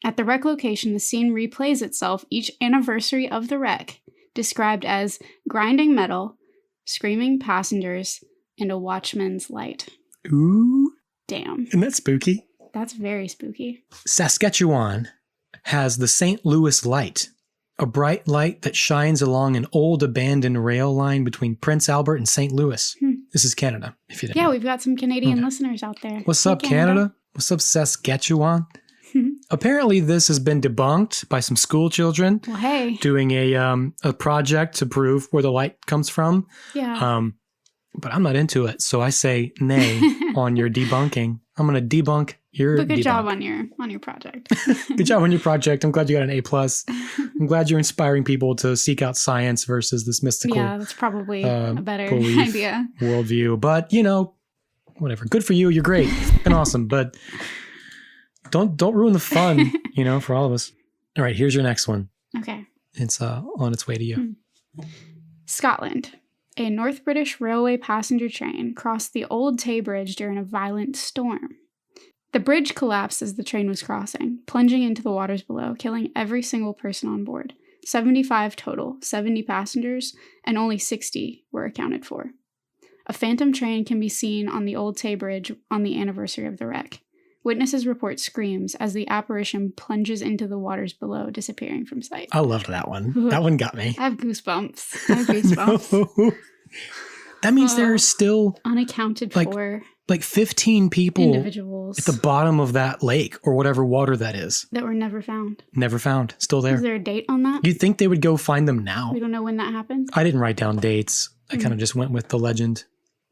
Speaker 2: At the wreck location, the scene replays itself each anniversary of the wreck, described as grinding metal, screaming passengers, and a watchman's light.
Speaker 1: Ooh.
Speaker 2: Damn.
Speaker 1: Isn't that spooky?
Speaker 2: That's very spooky.
Speaker 1: Saskatchewan has the St. Louis Light, a bright light that shines along an old abandoned rail line between Prince Albert and St. Louis. This is Canada, if you didn't know.
Speaker 2: We've got some Canadian listeners out there.
Speaker 1: What's up, Canada? What's up, Saskatchewan? Apparently, this has been debunked by some school children doing a project to prove where the light comes from.
Speaker 2: Yeah.
Speaker 1: But I'm not into it, so I say nay on your debunking. I'm going to debunk your
Speaker 2: But good
Speaker 1: debunk.
Speaker 2: job on your project.
Speaker 1: Good job on your project. I'm glad you got an A+. I'm glad you're inspiring people to seek out science versus this mystical
Speaker 2: that's probably a better idea.
Speaker 1: Worldview. But, whatever. Good for you. You're great. And awesome. But don't ruin the fun, for all of us. All right, here's your next one.
Speaker 2: Okay.
Speaker 1: It's on its way to you.
Speaker 2: Scotland. A North British Railway passenger train crossed the Old Tay Bridge during a violent storm. The bridge collapsed as the train was crossing, plunging into the waters below, killing every single person on board. 75 total, 70 passengers, and only 60 were accounted for. A phantom train can be seen on the Old Tay Bridge on the anniversary of the wreck. Witnesses report screams as the apparition plunges into the waters below, disappearing from sight.
Speaker 1: I loved that one. That one got me.
Speaker 2: I have goosebumps.
Speaker 1: No. That means there are still
Speaker 2: unaccounted for
Speaker 1: like 15 people
Speaker 2: individuals
Speaker 1: at the bottom of that lake or whatever water that is.
Speaker 2: That were never found.
Speaker 1: Never found. Still there.
Speaker 2: Is there a date on that?
Speaker 1: You'd think they would go find them now.
Speaker 2: We don't know when that happened.
Speaker 1: I didn't write down dates. I kind of just went with the legend.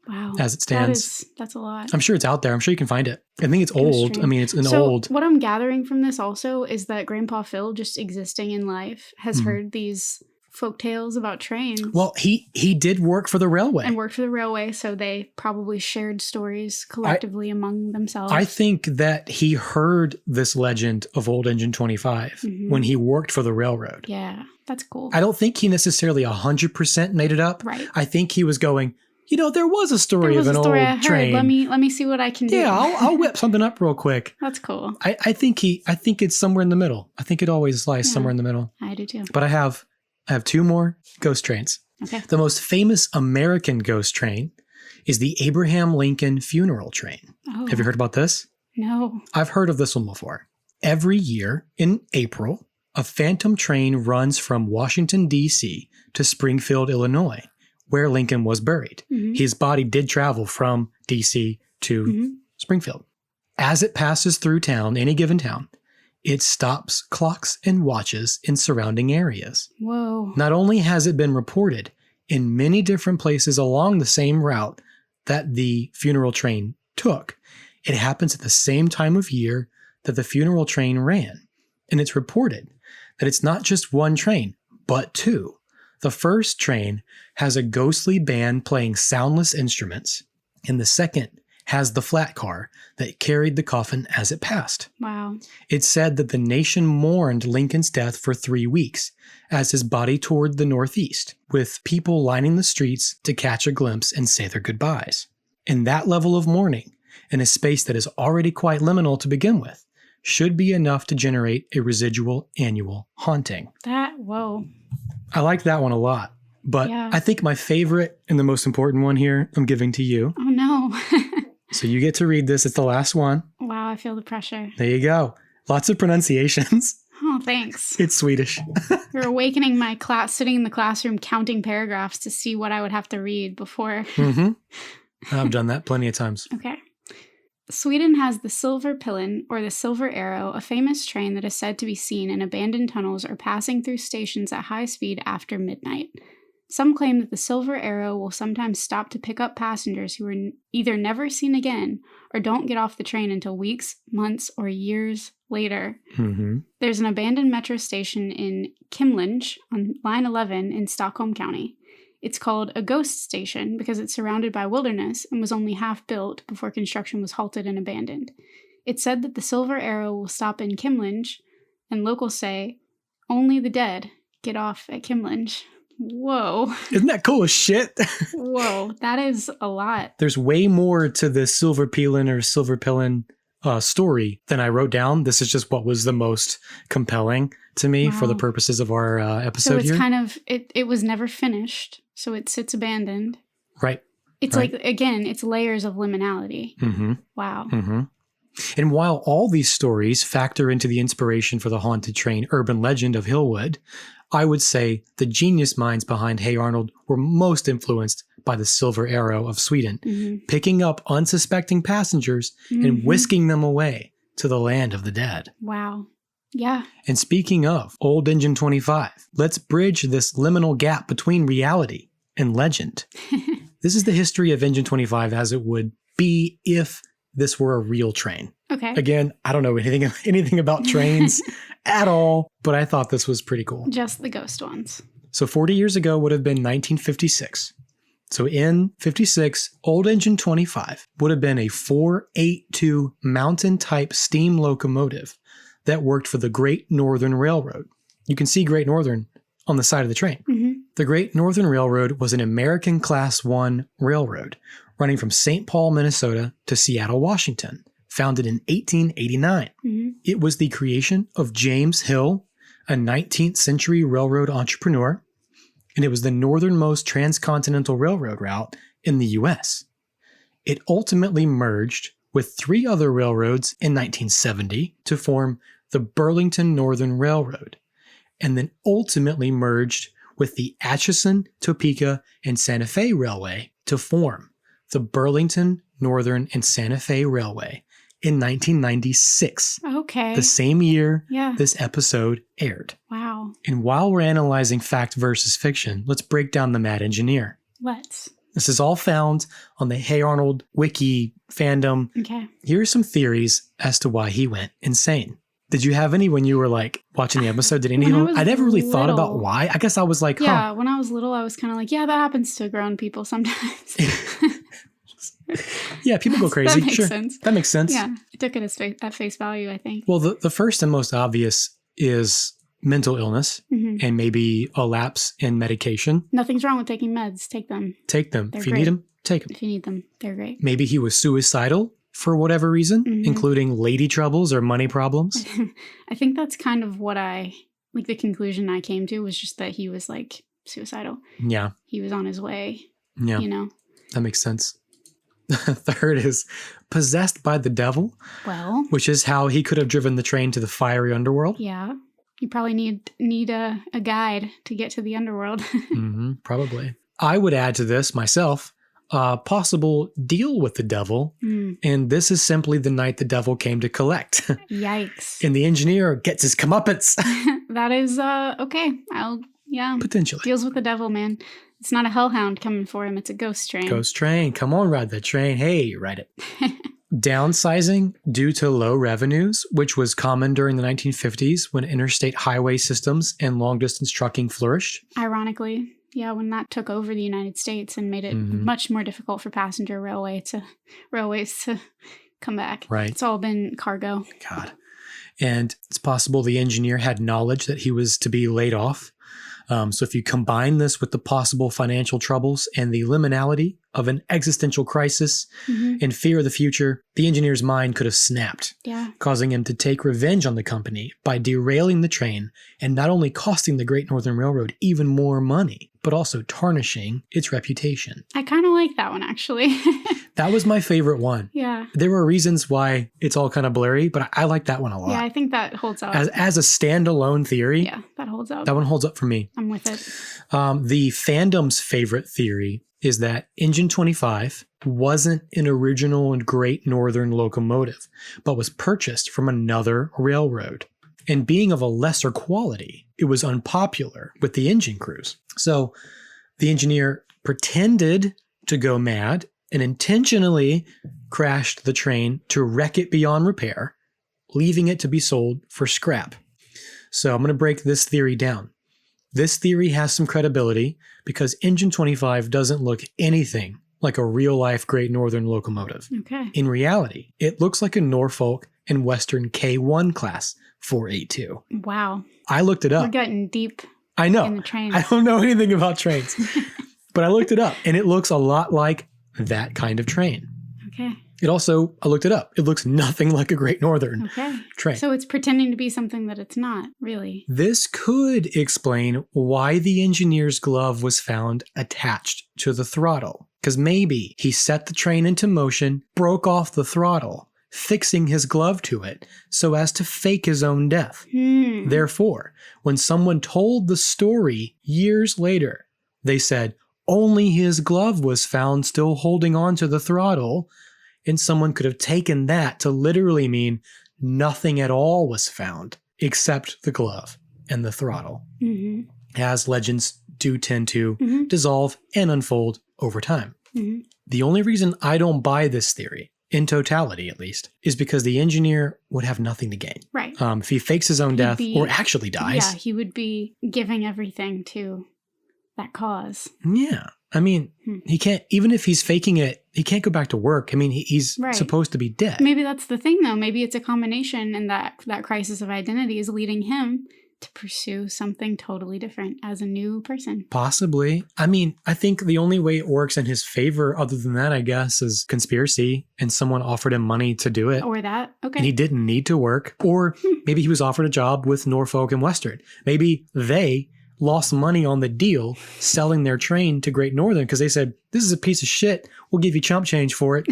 Speaker 2: Wow.
Speaker 1: As it stands.
Speaker 2: That's a lot.
Speaker 1: I'm sure it's out there. I'm sure you can find it. I think it's old. I mean, it's old.
Speaker 2: What I'm gathering from this also is that Grandpa Phil, just existing in life, has heard these folk tales about trains.
Speaker 1: Well, he did work for the railway.
Speaker 2: And worked for the railway, so they probably shared stories collectively among themselves.
Speaker 1: I think that he heard this legend of Old Engine 25 when he worked for the railroad.
Speaker 2: Yeah, that's cool.
Speaker 1: I don't think he necessarily 100% made it up.
Speaker 2: Right.
Speaker 1: I think he was going, there was a story of an old train.
Speaker 2: Let me see what I can do.
Speaker 1: Yeah, I'll whip something up real quick.
Speaker 2: That's cool.
Speaker 1: I think it's somewhere in the middle. I think it always lies somewhere in the middle.
Speaker 2: I do too.
Speaker 1: But I have 2 more ghost trains.
Speaker 2: Okay.
Speaker 1: The most famous American ghost train is the Abraham Lincoln funeral train.
Speaker 2: Oh.
Speaker 1: Have you heard about this?
Speaker 2: No.
Speaker 1: I've heard of this one before. Every year in April, a phantom train runs from Washington, D.C. to Springfield, Illinois, where Lincoln was buried. His body did travel from D.C. to Springfield. As it passes through town, any given town, it stops clocks and watches in surrounding areas.
Speaker 2: Whoa.
Speaker 1: Not only has it been reported in many different places along the same route that the funeral train took, it happens at the same time of year that the funeral train ran. And it's reported that it's not just one train, but two. The first train has a ghostly band playing soundless instruments, and the second has the flat car that carried the coffin as it passed.
Speaker 2: Wow.
Speaker 1: It's said that the nation mourned Lincoln's death for 3 weeks as his body toured the Northeast, with people lining the streets to catch a glimpse and say their goodbyes. And that level of mourning, in a space that is already quite liminal to begin with, should be enough to generate a residual annual haunting.
Speaker 2: Whoa.
Speaker 1: I like that one a lot, but
Speaker 2: Yeah.
Speaker 1: I think my favorite and the most important one here I'm giving to you.
Speaker 2: Oh, no.
Speaker 1: So you get to read this. It's the last one.
Speaker 2: Wow, I feel the pressure.
Speaker 1: There you go. Lots of pronunciations.
Speaker 2: Oh, thanks.
Speaker 1: It's Swedish.
Speaker 2: You're awakening my class, sitting in the classroom counting paragraphs to see what I would have to read before.
Speaker 1: I've done that plenty of times.
Speaker 2: Okay. Sweden has the Silver Pillen, or the Silver Arrow, a famous train that is said to be seen in abandoned tunnels or passing through stations at high speed after midnight. Some claim that the Silver Arrow will sometimes stop to pick up passengers who are either never seen again or don't get off the train until weeks, months, or years later. There's an abandoned metro station in Kimlinge on line 11 in Stockholm County. It's called a ghost station because it's surrounded by wilderness and was only half built before construction was halted and abandoned. It's said that the Silver Arrow will stop in Kimlinge, and locals say, only the dead get off at Kimlinge. Whoa.
Speaker 1: Isn't that cool as shit?
Speaker 2: Whoa, that is a lot.
Speaker 1: There's way more to the Silver Pillen or Silver Pillen story than I wrote down. This is just what was the most compelling to me for the purposes of our episode
Speaker 2: so it's
Speaker 1: here.
Speaker 2: kind of, it was never finished, so it sits abandoned.
Speaker 1: Right.
Speaker 2: It's
Speaker 1: right.
Speaker 2: like, again, it's layers of liminality. Wow.
Speaker 1: And while all these stories factor into the inspiration for the haunted train urban legend of Hillwood, I would say the genius minds behind Hey Arnold were most influenced by the Silver Arrow of Sweden, picking up unsuspecting passengers and whisking them away to the land of the dead.
Speaker 2: Wow. Yeah.
Speaker 1: And speaking of Old Engine 25, let's bridge this liminal gap between reality and legend. This is the history of Engine 25 as it would be if this were a real train.
Speaker 2: Okay.
Speaker 1: Again, I don't know anything about trains at all, but I thought this was pretty cool.
Speaker 2: Just the ghost ones.
Speaker 1: So 40 years ago would have been 1956. So in 56, Old Engine 25 would have been a 482 mountain-type steam locomotive that worked for the Great Northern Railroad. You can see Great Northern on the side of the train. The Great Northern Railroad was an American Class I railroad running from St. Paul, Minnesota to Seattle, Washington, founded in 1889. It was the creation of James Hill, a 19th century railroad entrepreneur, and it was the northernmost transcontinental railroad route in the U.S. It ultimately merged with 3 other railroads in 1970 to form the Burlington Northern Railroad, and then ultimately merged with the Atchison, Topeka, and Santa Fe Railway to form the Burlington, Northern, and Santa Fe Railway in 1996.
Speaker 2: Okay.
Speaker 1: The same year
Speaker 2: Yeah.
Speaker 1: this episode aired.
Speaker 2: Wow.
Speaker 1: And while we're analyzing fact versus fiction, let's break down the Mad Engineer.
Speaker 2: Let's.
Speaker 1: This is all found on the Hey Arnold wiki fandom.
Speaker 2: Okay.
Speaker 1: Here are some theories as to why he went insane. Did you have any when you were like watching the episode? Did any of
Speaker 2: When I
Speaker 1: them?
Speaker 2: was
Speaker 1: I never really thought about
Speaker 2: little.
Speaker 1: why. I guess I was like,
Speaker 2: Yeah, when I was little, I was kind of like, yeah, that happens to grown people sometimes.
Speaker 1: Yeah, people go crazy.
Speaker 2: That makes
Speaker 1: Sure.
Speaker 2: sense.
Speaker 1: That makes sense.
Speaker 2: Yeah, I took it as at face value, I think.
Speaker 1: Well, the first and most obvious is mental illness and maybe a lapse in medication.
Speaker 2: Nothing's wrong with taking meds. Take them.
Speaker 1: Take them.
Speaker 2: They're
Speaker 1: If you
Speaker 2: great.
Speaker 1: need them, take them.
Speaker 2: If you need them, they're great.
Speaker 1: Maybe he was suicidal for whatever reason, including lady troubles or money problems.
Speaker 2: I think that's kind of what the conclusion I came to was just that he was like suicidal.
Speaker 1: Yeah.
Speaker 2: He was on his way,
Speaker 1: Yeah.
Speaker 2: you know.
Speaker 1: That makes sense. Third is possessed by the devil,
Speaker 2: Well,
Speaker 1: which is how he could have driven the train to the fiery underworld.
Speaker 2: yeah. You probably need a guide to get to the underworld.
Speaker 1: Probably. I would add to this myself a possible deal with the devil. And this is simply the night the devil came to collect.
Speaker 2: Yikes.
Speaker 1: And the engineer gets his comeuppance.
Speaker 2: That is, okay.
Speaker 1: Potentially.
Speaker 2: Deals with the devil, man. It's not a hellhound coming for him. It's a ghost train.
Speaker 1: Ghost train. Come on, ride that train. Hey, ride it. Downsizing due to low revenues, which was common during the 1950s when interstate highway systems and long-distance trucking flourished.
Speaker 2: Ironically, yeah, when that took over the United States and made it much more difficult for passenger railways to come back.
Speaker 1: Right.
Speaker 2: It's all been cargo.
Speaker 1: God. And it's possible the engineer had knowledge that he was to be laid off. So if you combine this with the possible financial troubles and the liminality of an existential crisis and fear of the future, the engineer's mind could have snapped, causing him to take revenge on the company by derailing the train and not only costing the Great Northern Railroad even more money, but also tarnishing its reputation.
Speaker 2: I kind of like that one, actually.
Speaker 1: That was my favorite one.
Speaker 2: Yeah.
Speaker 1: There were reasons why it's all kind of blurry, but I like that one a lot.
Speaker 2: Yeah, I think that holds up.
Speaker 1: As a standalone theory,
Speaker 2: yeah, that holds up.
Speaker 1: That one holds up for me.
Speaker 2: I'm with it.
Speaker 1: The fandom's favorite theory is that Engine 25 wasn't an original and Great Northern locomotive, but was purchased from another railroad. And being of a lesser quality, it was unpopular with the engine crews. So the engineer pretended to go mad and intentionally crashed the train to wreck it beyond repair, leaving it to be sold for scrap. So I'm going to break this theory down. This theory has some credibility because Engine 25 doesn't look anything like a real-life Great Northern locomotive.
Speaker 2: Okay.
Speaker 1: In reality, it looks like a Norfolk and Western K1 class 482.
Speaker 2: Wow.
Speaker 1: I looked it up.
Speaker 2: We're getting deep
Speaker 1: I know.
Speaker 2: in the trains.
Speaker 1: I don't know anything about trains, but I looked it up, and it looks a lot like that kind of train.
Speaker 2: Okay.
Speaker 1: I looked it up. It looks nothing like a Great Northern train.
Speaker 2: So it's pretending to be something that it's not, really.
Speaker 1: This could explain why the engineer's glove was found attached to the throttle. Because maybe he set the train into motion, broke off the throttle, fixing his glove to it so as to fake his own death. Therefore, when someone told the story years later, they said only his glove was found still holding on to the throttle, and someone could have taken that to literally mean nothing at all was found except the glove and the throttle, as legends do tend to dissolve and unfold over time. The only reason I don't buy this theory, in totality at least, is because the engineer would have nothing to gain.
Speaker 2: Right.
Speaker 1: If he fakes his own death or actually dies.
Speaker 2: Yeah, he would be giving everything to that cause.
Speaker 1: Yeah. I mean, he can't, even if he's faking it, he can't go back to work. I mean, he's supposed to be dead.
Speaker 2: Maybe that's the thing, though. Maybe it's a combination, and that crisis of identity is leading him to pursue something totally different as a new person.
Speaker 1: Possibly. I mean, I think the only way it works in his favor, other than that, I guess, is conspiracy, and someone offered him money to do it.
Speaker 2: Or that. Okay.
Speaker 1: And he didn't need to work. Or maybe he was offered a job with Norfolk and Western. Maybe they lost money on the deal selling their train to Great Northern because they said, this is a piece of shit. We'll give you chump change for it.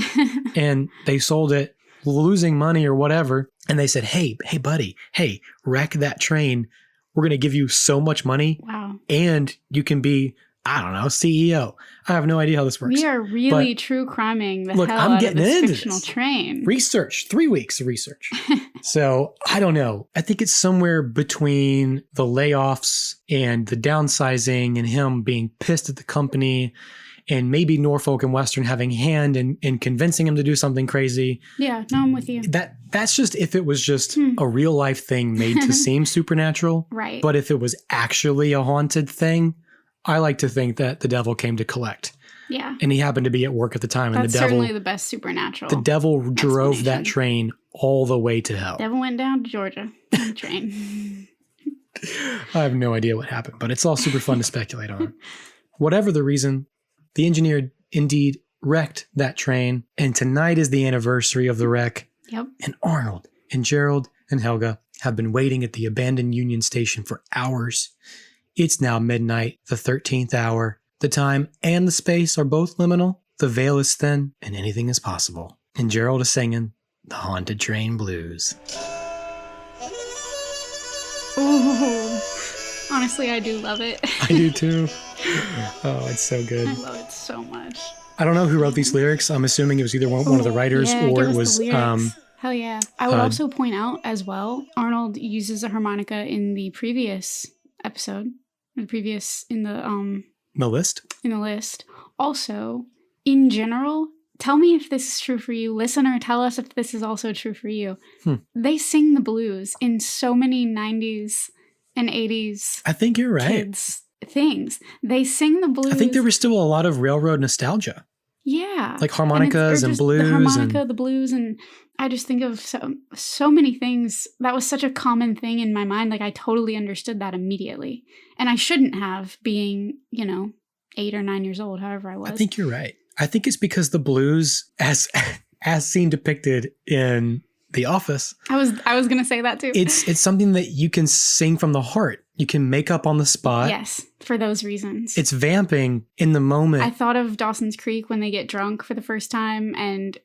Speaker 1: And they sold it losing money or whatever. And they said, hey, buddy, hey, wreck that train. We're going to give you so much money.
Speaker 2: Wow.
Speaker 1: And you can be, I don't know, CEO. I have no idea how this works.
Speaker 2: We are really true criming the hell
Speaker 1: I'm
Speaker 2: out
Speaker 1: getting
Speaker 2: of this
Speaker 1: into
Speaker 2: fictional
Speaker 1: this.
Speaker 2: train.
Speaker 1: Research, 3 weeks of research. So I don't know. I think it's somewhere between the layoffs and the downsizing and him being pissed at the company and maybe Norfolk and Western having hand in convincing him to do something crazy.
Speaker 2: Yeah, no, I'm with you.
Speaker 1: That's just if it was just a real life thing made to seem supernatural.
Speaker 2: Right.
Speaker 1: But if it was actually a haunted thing, I like to think that the devil came to collect.
Speaker 2: Yeah.
Speaker 1: And he happened to be at work at the time.
Speaker 2: That's
Speaker 1: and the devil,
Speaker 2: certainly the best supernatural.
Speaker 1: The devil drove that train all the way to hell.
Speaker 2: Devil went down to Georgia on the train.
Speaker 1: I have no idea what happened, but it's all super fun to speculate on. Whatever the reason, the engineer indeed wrecked that train. And tonight is the anniversary of the wreck.
Speaker 2: Yep.
Speaker 1: And Arnold and Gerald and Helga have been waiting at the abandoned Union Station for hours. It's now midnight, the 13th hour. The time and the space are both liminal. The veil is thin and anything is possible. And Gerald is singing the Haunted Train Blues.
Speaker 2: Ooh. Honestly, I do love it.
Speaker 1: I do too. Oh, it's so good.
Speaker 2: I love it so much.
Speaker 1: I don't know who wrote these lyrics. I'm assuming it was either one of the writers or it was
Speaker 2: hell yeah. I would also point out as well, Arnold uses a harmonica in the previous episode, in the list. Also, in general, tell me if this is true for you. Listener, tell us if this is also true for you. They sing the blues in so many 90s and 80s.
Speaker 1: I think you're right.
Speaker 2: Kids things. They sing the blues.
Speaker 1: I think there was still a lot of railroad nostalgia.
Speaker 2: Yeah.
Speaker 1: Like harmonicas and blues.
Speaker 2: The harmonica, the blues, and I just think of so many things. That was such a common thing in my mind. Like I totally understood that immediately. And I shouldn't have, being, 8 or 9 years old, however I was.
Speaker 1: I think you're right. I think it's because the blues, as seen depicted in The Office.
Speaker 2: I was gonna say that too.
Speaker 1: It's something that you can sing from the heart. You can make up on the spot.
Speaker 2: Yes, for those reasons.
Speaker 1: It's vamping in the moment.
Speaker 2: I thought of Dawson's Creek when they get drunk for the first time, and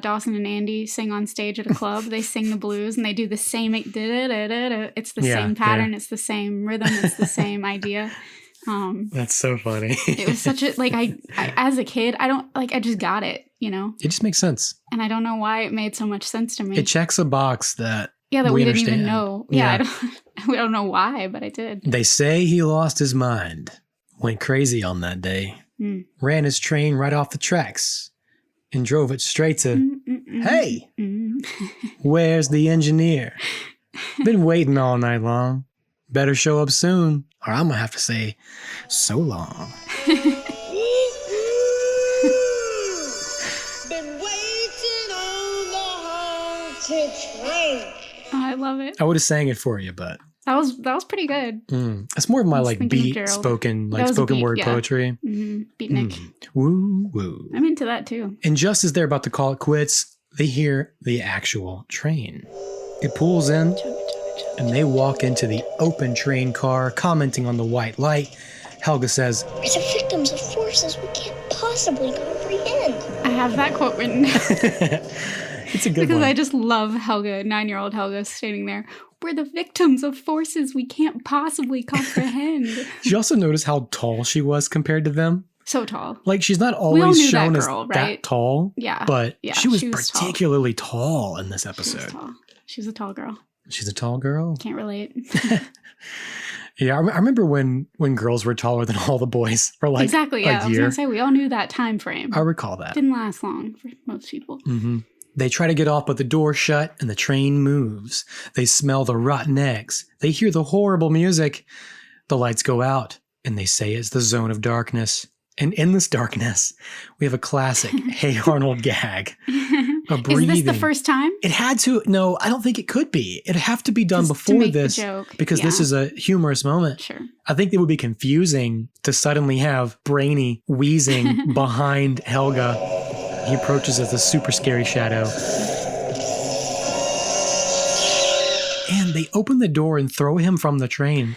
Speaker 2: Dawson and Andy sing on stage at a club. They sing the blues and they do the same. It's the same pattern. Yeah. It's the same rhythm. It's the same idea.
Speaker 1: That's so funny.
Speaker 2: It was such a, like, I as a kid, I just got it,
Speaker 1: It just makes sense.
Speaker 2: And I don't know why it made so much sense to me.
Speaker 1: It checks a box that
Speaker 2: we didn't even know. Yeah. We don't know why, but I did.
Speaker 1: They say he lost his mind, went crazy on that day, ran his train right off the tracks and drove it straight to, hey, where's the engineer? Been waiting all night long. Better show up soon, or I'm going to have to say, so long.
Speaker 3: Been waiting on the haunted train.
Speaker 2: Oh, I love it.
Speaker 1: I would have sang it for you, but
Speaker 2: that was pretty good.
Speaker 1: It's more of my beat spoken word poetry.
Speaker 2: Beatnik.
Speaker 1: Woo woo.
Speaker 2: I'm into that too.
Speaker 1: And just as they're about to call it quits, they hear the actual train. It pulls in, and they walk into the open train car, commenting on the white light. Helga says,
Speaker 4: "We're the victims of forces we can't possibly comprehend."
Speaker 2: I have that quote written.
Speaker 1: It's a good one.
Speaker 2: Because I just love Helga, 9-year-old Helga, standing there. We're the victims of forces we can't possibly comprehend.
Speaker 1: Did you also notice how tall she was compared to them?
Speaker 2: So tall.
Speaker 1: Like, she's not always shown
Speaker 2: that girl,
Speaker 1: as
Speaker 2: right?
Speaker 1: that tall.
Speaker 2: Yeah.
Speaker 1: But she was particularly
Speaker 2: tall.
Speaker 1: tall in this episode.
Speaker 2: She was a tall girl.
Speaker 1: She's a tall girl?
Speaker 2: Can't relate.
Speaker 1: Yeah, I remember when girls were taller than all the boys for like
Speaker 2: exactly, yeah.
Speaker 1: a year.
Speaker 2: I was going to say, we all knew that time frame.
Speaker 1: I recall that.
Speaker 2: Didn't last long for most people.
Speaker 1: Mm-hmm. They try to get off, but the door's shut and the train moves. They smell the rotten eggs. They hear the horrible music. The lights go out, and they say it's the zone of darkness. And in this darkness, we have a classic Hey Arnold gag. A breathing.
Speaker 2: Is this the first time?
Speaker 1: It had to. No, I don't think it could be. It'd have to be done before this because this is a humorous moment.
Speaker 2: Sure.
Speaker 1: I think it would be confusing to suddenly have Brainy wheezing behind Helga. He approaches as a super scary shadow. And they open the door and throw him from the train.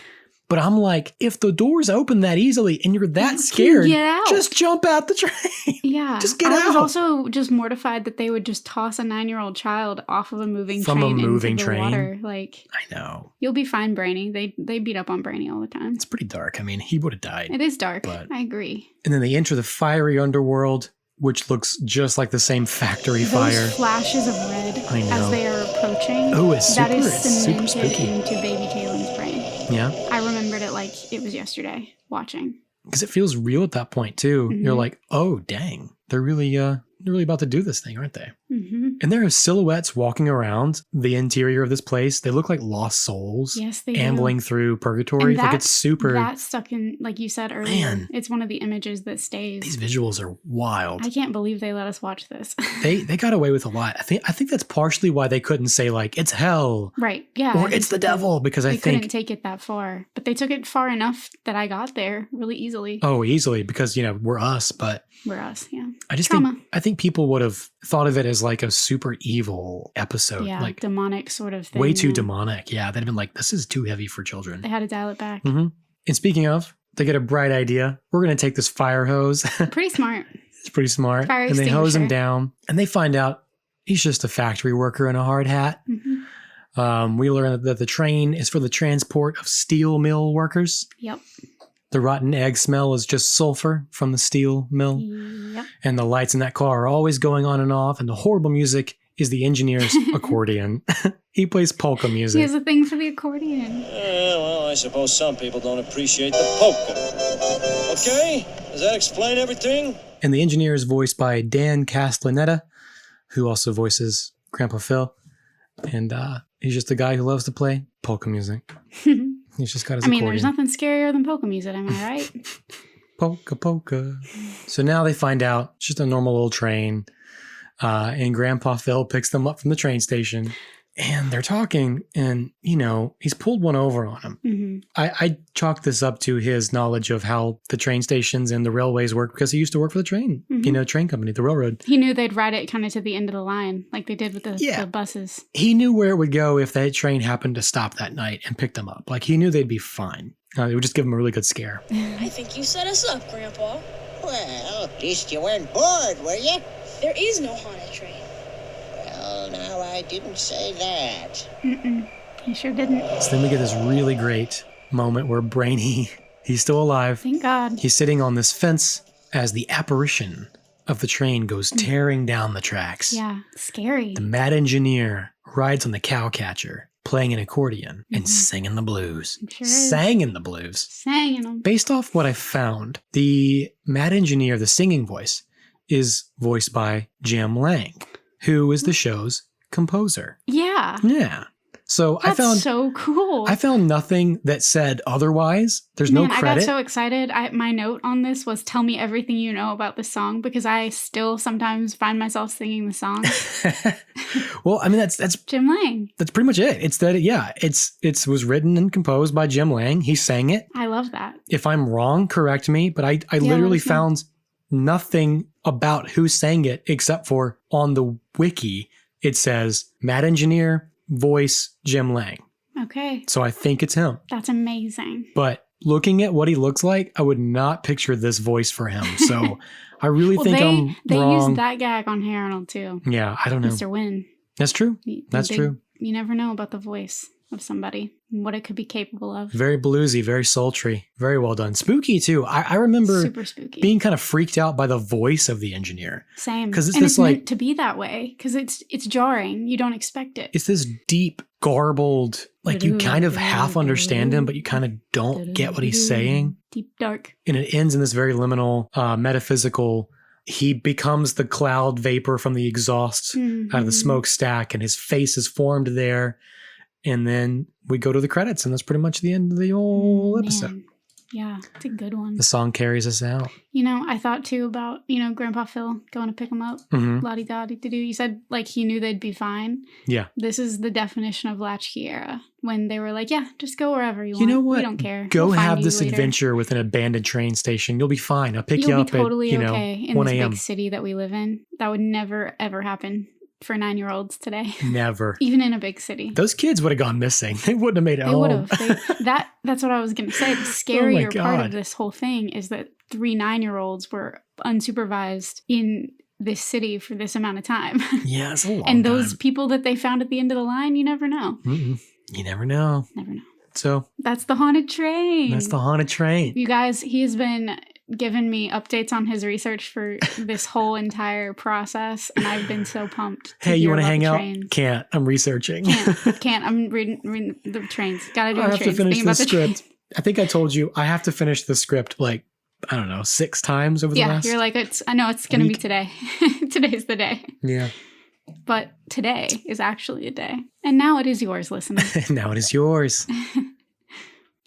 Speaker 1: But I'm like, if the door's open that easily and you're that scared, just jump out the train.
Speaker 2: Yeah.
Speaker 1: Just get out.
Speaker 2: I was also just mortified that they would just toss a 9-year-old child off of a moving train into the water. Like,
Speaker 1: I know.
Speaker 2: You'll be fine, Brainy. They beat up on Brainy all the time.
Speaker 1: It's pretty dark. I mean, he would have died.
Speaker 2: It is dark. I agree.
Speaker 1: And then they enter the fiery underworld, which looks just like the same factory fire.
Speaker 2: Those flashes of red as they are approaching.
Speaker 1: Oh, it's super,
Speaker 2: that is
Speaker 1: super
Speaker 2: cemented
Speaker 1: spooky.
Speaker 2: into baby Kaylin's brain.
Speaker 1: Yeah.
Speaker 2: I remembered it like it was yesterday watching.
Speaker 1: Because it feels real at that point too. Mm-hmm. You're like, oh dang, they're really about to do this thing, aren't they?
Speaker 2: Mm-hmm.
Speaker 1: And there are silhouettes walking around the interior of this place. They look like lost souls.
Speaker 2: Yes, they
Speaker 1: ambling through purgatory.
Speaker 2: And
Speaker 1: like it's super.
Speaker 2: That stuck in, like you said earlier. Man, it's one of the images that stays.
Speaker 1: These visuals are wild.
Speaker 2: I can't believe they let us watch this.
Speaker 1: They got away with a lot. I think that's partially why they couldn't say like it's hell.
Speaker 2: Right. Yeah.
Speaker 1: Or it's the devil, because I think
Speaker 2: they couldn't take it that far. But they took it far enough that I got there really easily.
Speaker 1: Oh, easily, because we're us, but
Speaker 2: we're us, yeah.
Speaker 1: I think people would have thought of it as like a super evil episode.
Speaker 2: Yeah,
Speaker 1: like
Speaker 2: demonic sort of thing.
Speaker 1: Way too demonic. Yeah, they'd have been like, this is too heavy for children.
Speaker 2: They had to dial it back.
Speaker 1: Mm-hmm. And speaking of, they get a bright idea. We're going to take this fire hose.
Speaker 2: Pretty smart.
Speaker 1: It's pretty smart.
Speaker 2: Fire
Speaker 1: and they hose him down. And they find out he's just a factory worker in a hard hat.
Speaker 2: Mm-hmm.
Speaker 1: We learn that the train is for the transport of steel mill workers.
Speaker 2: Yep.
Speaker 1: The rotten egg smell is just sulfur from the steel mill.
Speaker 2: Yep.
Speaker 1: And the lights in that car are always going on and off. And the horrible music is the engineer's accordion. He plays polka
Speaker 2: He
Speaker 1: music.
Speaker 2: has a thing for the accordion.
Speaker 5: Well, I suppose some people don't appreciate the polka. Okay? Does that explain everything?
Speaker 1: And the engineer is voiced by Dan Castellaneta, who also voices Grandpa Phil. And he's just a guy who loves to play polka music. He's just got his accordion.
Speaker 2: There's nothing scarier than polka music, am I right?
Speaker 1: Polka, polka. So now they find out it's just a normal old train. And Grandpa Phil picks them up from the train station. And they're talking, and, he's pulled one over on him.
Speaker 2: Mm-hmm.
Speaker 1: I chalk this up to his knowledge of how the train stations and the railways work because he used to work for the train, train company, the railroad.
Speaker 2: He knew they'd ride it kind of to the end of the line, like they did with the buses.
Speaker 1: He knew where it would go if that train happened to stop that night and pick them up. Like, he knew they'd be fine. It would just give him a really good scare.
Speaker 4: I think you set us up, Grandpa.
Speaker 3: Well, at least you weren't bored, were you?
Speaker 4: There is no haunted train.
Speaker 3: Well, no, I didn't say that.
Speaker 2: Mm-mm. He sure didn't.
Speaker 1: So then we get this really great moment where Brainy, he's still alive.
Speaker 2: Thank God.
Speaker 1: He's sitting on this fence as the apparition of the train goes tearing down the tracks.
Speaker 2: Yeah, scary.
Speaker 1: The mad engineer rides on the cowcatcher, playing an accordion and singing the blues.
Speaker 2: Sure is.
Speaker 1: Singing the blues.
Speaker 2: Singing them.
Speaker 1: Based off what I found, the mad engineer, the singing voice, is voiced by Jim Lang, who is the show's composer.
Speaker 2: Yeah.
Speaker 1: Yeah. So
Speaker 2: That's so cool.
Speaker 1: I found nothing that said otherwise. There's no credit.
Speaker 2: I got so excited. My note on this was tell me everything you know about the song because I still sometimes find myself singing the song.
Speaker 1: Well, that's
Speaker 2: Jim Lang.
Speaker 1: That's pretty much it. It's that it was written and composed by Jim Lang. He sang it.
Speaker 2: I love that.
Speaker 1: If I'm wrong, correct me, but I literally found nothing about who sang it except for on the wiki it says mad engineer voice Jim Lang.
Speaker 2: Okay.
Speaker 1: So I think it's him.
Speaker 2: That's amazing.
Speaker 1: But looking at what he looks like, I would not picture this voice for him. So I really think I'm
Speaker 2: they
Speaker 1: wrong.
Speaker 2: used that gag on Hey Arnold too.
Speaker 1: Yeah, I don't know.
Speaker 2: Mr. Wynn.
Speaker 1: That's true. That's true.
Speaker 2: You never know about the voice of somebody and what it could be capable of.
Speaker 1: Very bluesy, very sultry, very well done. Spooky too. I remember
Speaker 2: super spooky.
Speaker 1: Being kind of freaked out by the voice of the engineer.
Speaker 2: Same.
Speaker 1: Because
Speaker 2: it's meant to be that way because it's jarring. You don't expect it.
Speaker 1: It's this deep, garbled, like you kind of half understand him, but you kind of don't get what he's saying.
Speaker 2: Deep, dark.
Speaker 1: And it ends in this very liminal, metaphysical. He becomes the cloud vapor from the exhaust out of the smokestack, and his face is formed there. And then we go to the credits, and that's pretty much the end of the whole episode.
Speaker 2: Yeah, it's a good one.
Speaker 1: The song carries us out.
Speaker 2: I thought too about, Grandpa Phil going to pick him up. La-di-da-di-do. You said, he knew they'd be fine.
Speaker 1: Yeah.
Speaker 2: This is the definition of latchkey era. When they were like, yeah, just go wherever you want.
Speaker 1: You know what?
Speaker 2: We don't care.
Speaker 1: Go
Speaker 2: We'll
Speaker 1: have
Speaker 2: find
Speaker 1: this
Speaker 2: you later.
Speaker 1: adventure with an abandoned train station. You'll be fine. I'll pick you
Speaker 2: You'll
Speaker 1: up
Speaker 2: be totally
Speaker 1: at,
Speaker 2: okay in
Speaker 1: 1
Speaker 2: this
Speaker 1: a.m.
Speaker 2: big city that we live in. That would never, ever happen for 9-year-olds today.
Speaker 1: Never.
Speaker 2: Even in a big city.
Speaker 1: Those kids would have gone missing. They wouldn't have made it
Speaker 2: They
Speaker 1: home.
Speaker 2: would have. That's what I was going to say. The scarier part
Speaker 1: God.
Speaker 2: of this whole thing is that 3 9-year-olds were unsupervised in this city for this amount of time.
Speaker 1: Yeah, it's a long
Speaker 2: And those
Speaker 1: time.
Speaker 2: people that they found at the end of the line, you never know.
Speaker 1: Mm-mm. You never know.
Speaker 2: Never know.
Speaker 1: So
Speaker 2: That's the haunted train.
Speaker 1: that's the haunted train.
Speaker 2: You guys, he has been giving me updates on his research for this whole entire process, and I've been so pumped.
Speaker 1: Hey, you
Speaker 2: want to
Speaker 1: hang out?
Speaker 2: Trains.
Speaker 1: Can't. I'm researching.
Speaker 2: Can't. I'm reading the trains. Gotta do
Speaker 1: I
Speaker 2: the
Speaker 1: have to
Speaker 2: trains.
Speaker 1: finish
Speaker 2: Thinking
Speaker 1: the
Speaker 2: about
Speaker 1: script.
Speaker 2: trains.
Speaker 1: I think I told you I have to finish the script 6 times over the
Speaker 2: Yeah,
Speaker 1: last.
Speaker 2: you're like, I know it's gonna be
Speaker 1: week.
Speaker 2: today. Today's the day.
Speaker 1: Yeah.
Speaker 2: But today is actually a day. And now it is yours, listener.
Speaker 1: Now it is yours.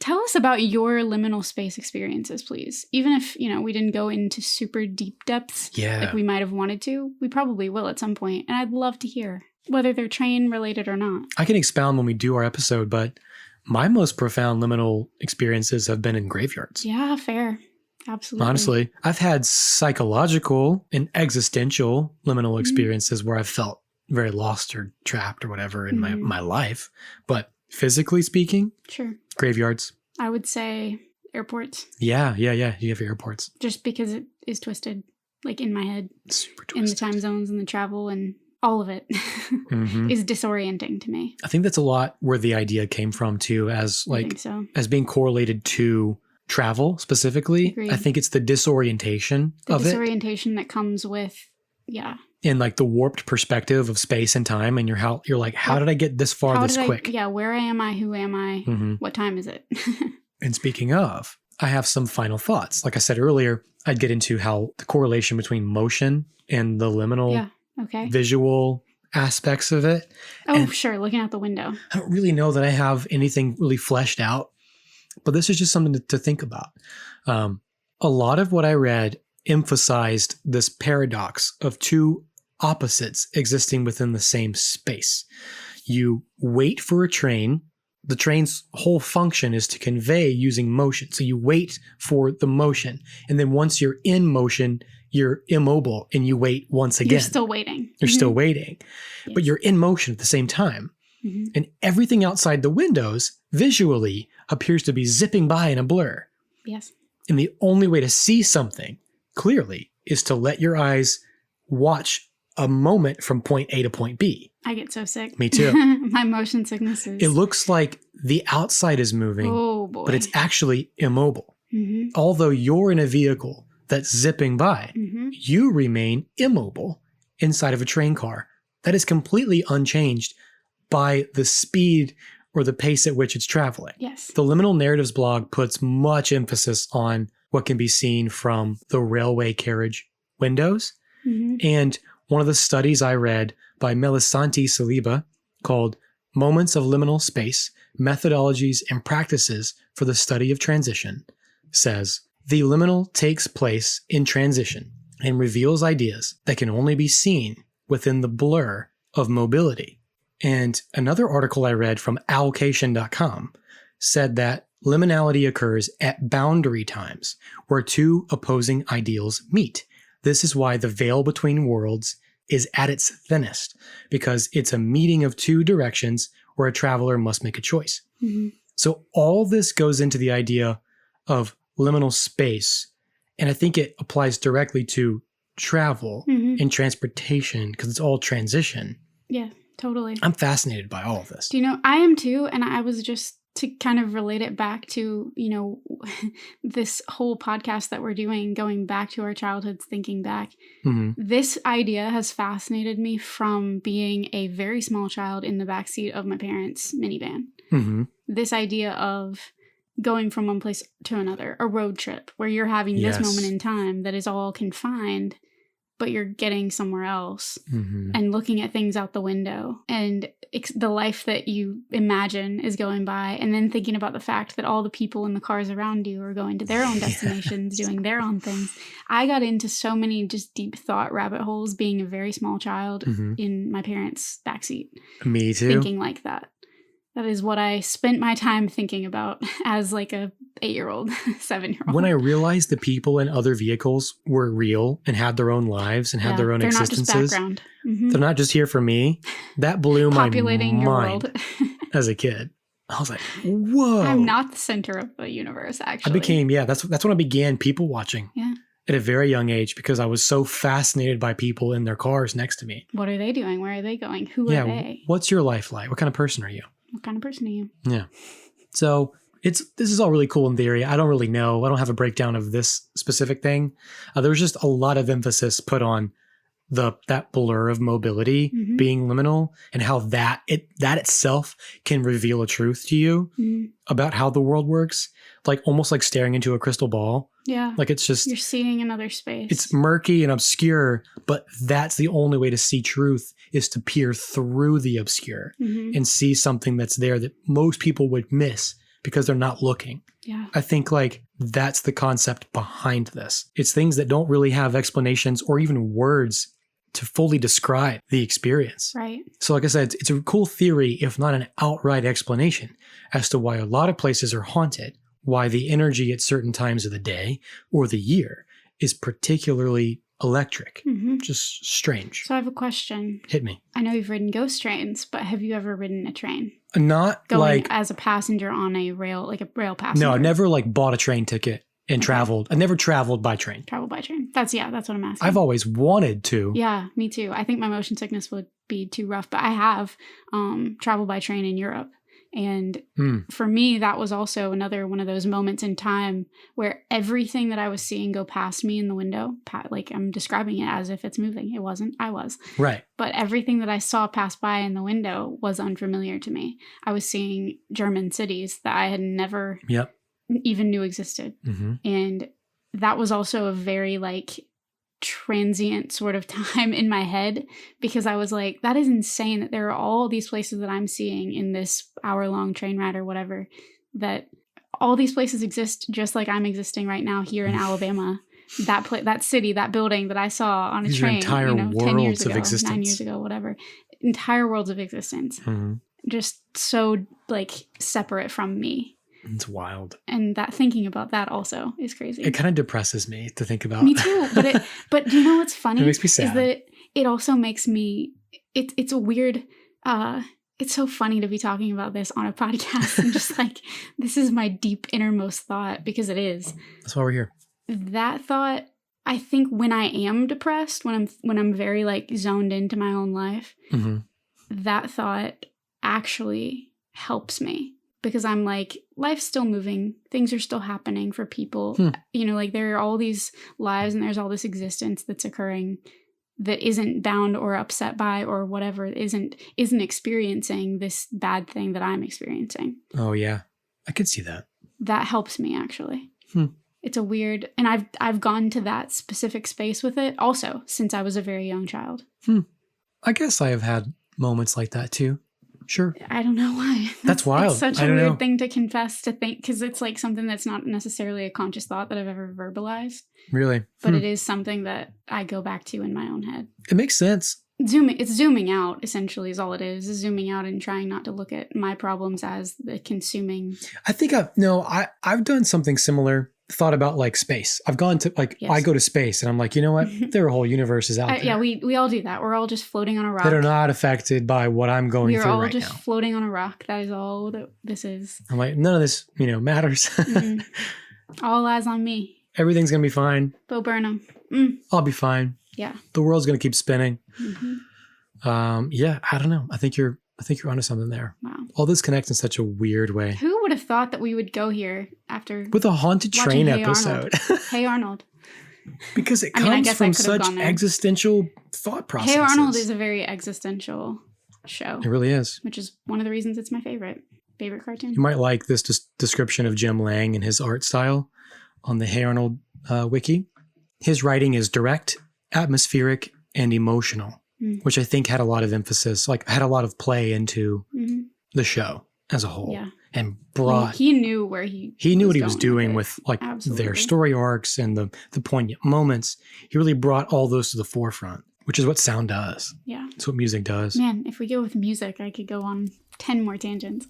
Speaker 2: Tell us about your liminal space experiences, please. Even if, we didn't go into super deep depths
Speaker 1: Yeah.
Speaker 2: like we might have wanted to, we probably will at some point. And I'd love to hear whether they're train related or not.
Speaker 1: I can expound when we do our episode, but my most profound liminal experiences have been in graveyards.
Speaker 2: Yeah, fair. Absolutely.
Speaker 1: Honestly, I've had psychological and existential liminal experiences where I've felt very lost or trapped or whatever in my life. But physically speaking,
Speaker 2: Sure.
Speaker 1: graveyards.
Speaker 2: I would say airports,
Speaker 1: Yeah. You have your airports.
Speaker 2: just because it is twisted, in my head,
Speaker 1: Super
Speaker 2: in the
Speaker 1: twisted.
Speaker 2: time zones and the travel and all of it
Speaker 1: Mhm.
Speaker 2: is disorienting to me.
Speaker 1: I think that's a lot where the idea came from too, as
Speaker 2: I think so.
Speaker 1: as being correlated to travel specifically.
Speaker 2: Agreed.
Speaker 1: I think it's the disorientation of it.
Speaker 2: Disorientation that comes with,
Speaker 1: And like the warped perspective of space and time. And you're like, how did I get this far this quick?
Speaker 2: Where am I? Who am I?
Speaker 1: Mm-hmm.
Speaker 2: What time is it?
Speaker 1: And speaking of, I have some final thoughts. Like I said earlier, I'd get into how the correlation between motion and the liminal visual aspects of it.
Speaker 2: Oh,
Speaker 1: and
Speaker 2: sure. Looking out the window.
Speaker 1: I don't really know that I have anything really fleshed out, but this is just something to think about. A lot of what I read emphasized this paradox of two opposites existing within the same space. You wait for a train. The train's whole function is to convey using motion. So you wait for the motion. And then once you're in motion, you're immobile and you wait once again.
Speaker 2: You're still waiting.
Speaker 1: You're still waiting. Yes. But you're in motion at the same time. Mm-hmm. And everything outside the windows visually appears to be zipping by in a blur.
Speaker 2: Yes. And
Speaker 1: the only way to see something clearly is to let your eyes watch a moment from point A to point B.
Speaker 2: I get so sick.
Speaker 1: Me too.
Speaker 2: My motion sickness is...
Speaker 1: It looks like the outside is moving, but it's actually immobile. Mm-hmm. Although you're in a vehicle that's zipping by, you remain immobile inside of a train car that is completely unchanged by the speed or the pace at which it's traveling.
Speaker 2: Yes.
Speaker 1: The Liminal Narratives blog puts much emphasis on what can be seen from the railway carriage windows. Mm-hmm. And one of the studies I read by Melisanti Saliba called Moments of Liminal Space, Methodologies and Practices for the Study of Transition says, the liminal takes place in transition and reveals ideas that can only be seen within the blur of mobility. And another article I read from allocation.com said that liminality occurs at boundary times where two opposing ideals meet. This is why the veil between worlds is at its thinnest, because it's a meeting of two directions where a traveler must make a choice. Mm-hmm. So all this goes into the idea of liminal space, and I think it applies directly to travel and transportation because it's all transition.
Speaker 2: Yeah, totally.
Speaker 1: I'm fascinated by all of this.
Speaker 2: Do you know, I am too, and I was just to kind of relate it back to, you know, this whole podcast that we're doing, going back to our childhoods, thinking back. Mm-hmm. This idea has fascinated me from being a very small child in the backseat of my parents' minivan. Mm-hmm. This idea of going from one place to another, a road trip where you're having this moment in time that is all confined, but you're getting somewhere else and looking at things out the window and the life that you imagine is going by, and then thinking about the fact that all the people in the cars around you are going to their own destinations, doing their own things. I got into so many just deep thought rabbit holes being a very small child in my parents' backseat.
Speaker 1: Me too.
Speaker 2: Thinking like that. That is what I spent my time thinking about as like a 8-year-old, 7-year-old.
Speaker 1: When I realized the people in other vehicles were real and had their own lives and had their own existences.
Speaker 2: They're not just background.
Speaker 1: They're not just here for me. That blew my
Speaker 2: Populating your
Speaker 1: mind
Speaker 2: world.
Speaker 1: as a kid. I was like, whoa.
Speaker 2: I'm not the center of the universe, actually.
Speaker 1: I became, that's when I began people watching.
Speaker 2: Yeah.
Speaker 1: At a very young age, because I was so fascinated by people in their cars next to me.
Speaker 2: What are they doing? Where are they going? Who are they?
Speaker 1: What's your life like? What kind of person are you?
Speaker 2: What kind of person are you?
Speaker 1: Yeah. So this is all really cool in theory. I don't really know. I don't have a breakdown of this specific thing. There was just a lot of emphasis put on that blur of mobility being liminal, and how that itself can reveal a truth to you about how the world works. Like almost like staring into a crystal ball.
Speaker 2: Yeah.
Speaker 1: Like it's just...
Speaker 2: You're seeing another space.
Speaker 1: It's murky and obscure, but that's the only way to see truth, is to peer through the obscure and see something that's there that most people would miss because they're not looking.
Speaker 2: Yeah.
Speaker 1: I think like that's the concept behind this. It's things that don't really have explanations or even words to fully describe the experience.
Speaker 2: Right.
Speaker 1: So like I said, it's a cool theory, if not an outright explanation, as to why a lot of places are haunted, why the energy at certain times of the day or the year is particularly electric. Just strange.
Speaker 2: So I have a question.
Speaker 1: Hit me.
Speaker 2: I know you've ridden ghost trains, but have you ever ridden a train?
Speaker 1: Not
Speaker 2: going
Speaker 1: like
Speaker 2: as a passenger on a rail, like a rail passenger.
Speaker 1: No, I never like bought a train ticket and traveled. I never traveled by train.
Speaker 2: Travel by train. That's what I'm asking.
Speaker 1: I've always wanted to.
Speaker 2: Yeah, me too. I think my motion sickness would be too rough, but I have traveled by train in Europe. And for me, that was also another one of those moments in time where everything that I was seeing go past me in the window, like I'm describing it as if it's moving. It wasn't. I was.
Speaker 1: Right.
Speaker 2: But everything that I saw pass by in the window was unfamiliar to me. I was seeing German cities that I had never even knew existed. And that was also a very like transient sort of time in my head, because I was like, that is insane that there are all these places that I'm seeing in this hour-long train ride or whatever, that all these places exist just like I'm existing right now here in Alabama. That city, that building that I saw on a train,
Speaker 1: entire
Speaker 2: 10 years
Speaker 1: worlds of
Speaker 2: ago,
Speaker 1: existence.
Speaker 2: 9 years ago, whatever. Entire worlds of existence. Just so like separate from me.
Speaker 1: It's wild.
Speaker 2: And that thinking about that also is crazy.
Speaker 1: It kind of depresses me to think about.
Speaker 2: Me too. But do you know what's funny?
Speaker 1: It makes me sad.
Speaker 2: Is that it also makes me, it's a weird, it's so funny to be talking about this on a podcast and just like, this is my deep innermost thought, because it is.
Speaker 1: That's why we're here.
Speaker 2: That thought, I think when I am depressed, when I'm very like zoned into my own life, that thought actually helps me. Because I'm like, life's still moving. Things are still happening for people. Like there are all these lives and there's all this existence that's occurring that isn't bound or upset by or whatever, isn't experiencing this bad thing that I'm experiencing.
Speaker 1: Oh, yeah. I could see that.
Speaker 2: That helps me, actually. It's a weird... And I've gone to that specific space with it also since I was a very young child.
Speaker 1: I guess I have had moments like that, too. Sure.
Speaker 2: I don't know why.
Speaker 1: That's wild.
Speaker 2: It's such a weird thing to confess, to think, because it's like something that's not necessarily a conscious thought that I've ever verbalized.
Speaker 1: Really?
Speaker 2: But it is something that I go back to in my own head.
Speaker 1: It makes sense.
Speaker 2: It's zooming out, essentially, is all it is zooming out and trying not to look at my problems as the consuming.
Speaker 1: I think I've done something similar. Thought about like space. I've gone to like, I go to space and I'm like, you know what? There are whole universes out there.
Speaker 2: Yeah, we all do that. We're all just floating on a rock.
Speaker 1: That are not affected by what I'm going through right now.
Speaker 2: We're all just floating on a rock. That is all that this is.
Speaker 1: I'm like, none of this, matters.
Speaker 2: All eyes on me.
Speaker 1: Everything's going to be fine.
Speaker 2: Bo Burnham.
Speaker 1: I'll be fine.
Speaker 2: Yeah.
Speaker 1: The world's going to keep spinning. Yeah, I don't know. I think you're onto something there.
Speaker 2: Wow.
Speaker 1: All this connects in such a weird way.
Speaker 2: Who would have thought that we would go here after
Speaker 1: with a haunted train
Speaker 2: Hey
Speaker 1: episode?
Speaker 2: Arnold. Hey Arnold.
Speaker 1: Because it comes from such existential thought processes.
Speaker 2: Hey Arnold is a very existential show.
Speaker 1: It really is.
Speaker 2: Which is one of the reasons it's my favorite cartoon.
Speaker 1: You might like this description of Jim Lang and his art style on the Hey Arnold wiki. His writing is direct, atmospheric, and emotional, which I think had a lot of emphasis, like had a lot of play into the show as a whole.
Speaker 2: Yeah.
Speaker 1: And brought...
Speaker 2: He knew where he
Speaker 1: knew what he was doing with like their story arcs and the poignant moments. He really brought all those to the forefront, which is what sound does.
Speaker 2: Yeah.
Speaker 1: It's what music does.
Speaker 2: Man, if we go with music, I could go on 10 more tangents.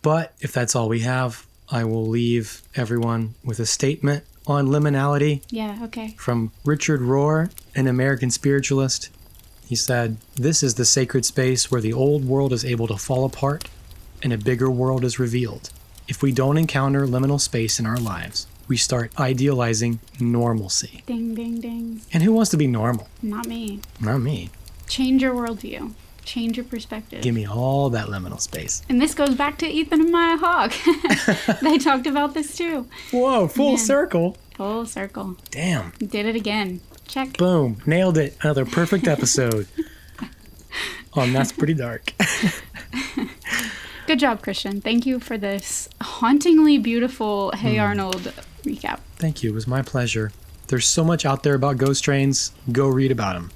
Speaker 1: But if that's all we have, I will leave everyone with a statement on liminality.
Speaker 2: Yeah, okay.
Speaker 1: From Richard Rohr, an American spiritualist. He said, "This is the sacred space where the old world is able to fall apart and a bigger world is revealed. If we don't encounter liminal space in our lives, we start idealizing normalcy."
Speaker 2: Ding, ding, ding.
Speaker 1: And who wants to be normal?
Speaker 2: Not me.
Speaker 1: Not me.
Speaker 2: Change your worldview. Change your perspective.
Speaker 1: Give me all that liminal space.
Speaker 2: And this goes back to Ethan and Maya Hawke. They talked about this too.
Speaker 1: Whoa, full circle.
Speaker 2: Full circle.
Speaker 1: Damn.
Speaker 2: Did it again. Check.
Speaker 1: Boom. Nailed it. Another perfect episode. That's pretty dark.
Speaker 2: Good job, Christian. Thank you for this hauntingly beautiful Hey Arnold recap.
Speaker 1: Thank you. It was my pleasure. There's so much out there about ghost trains. Go read about them.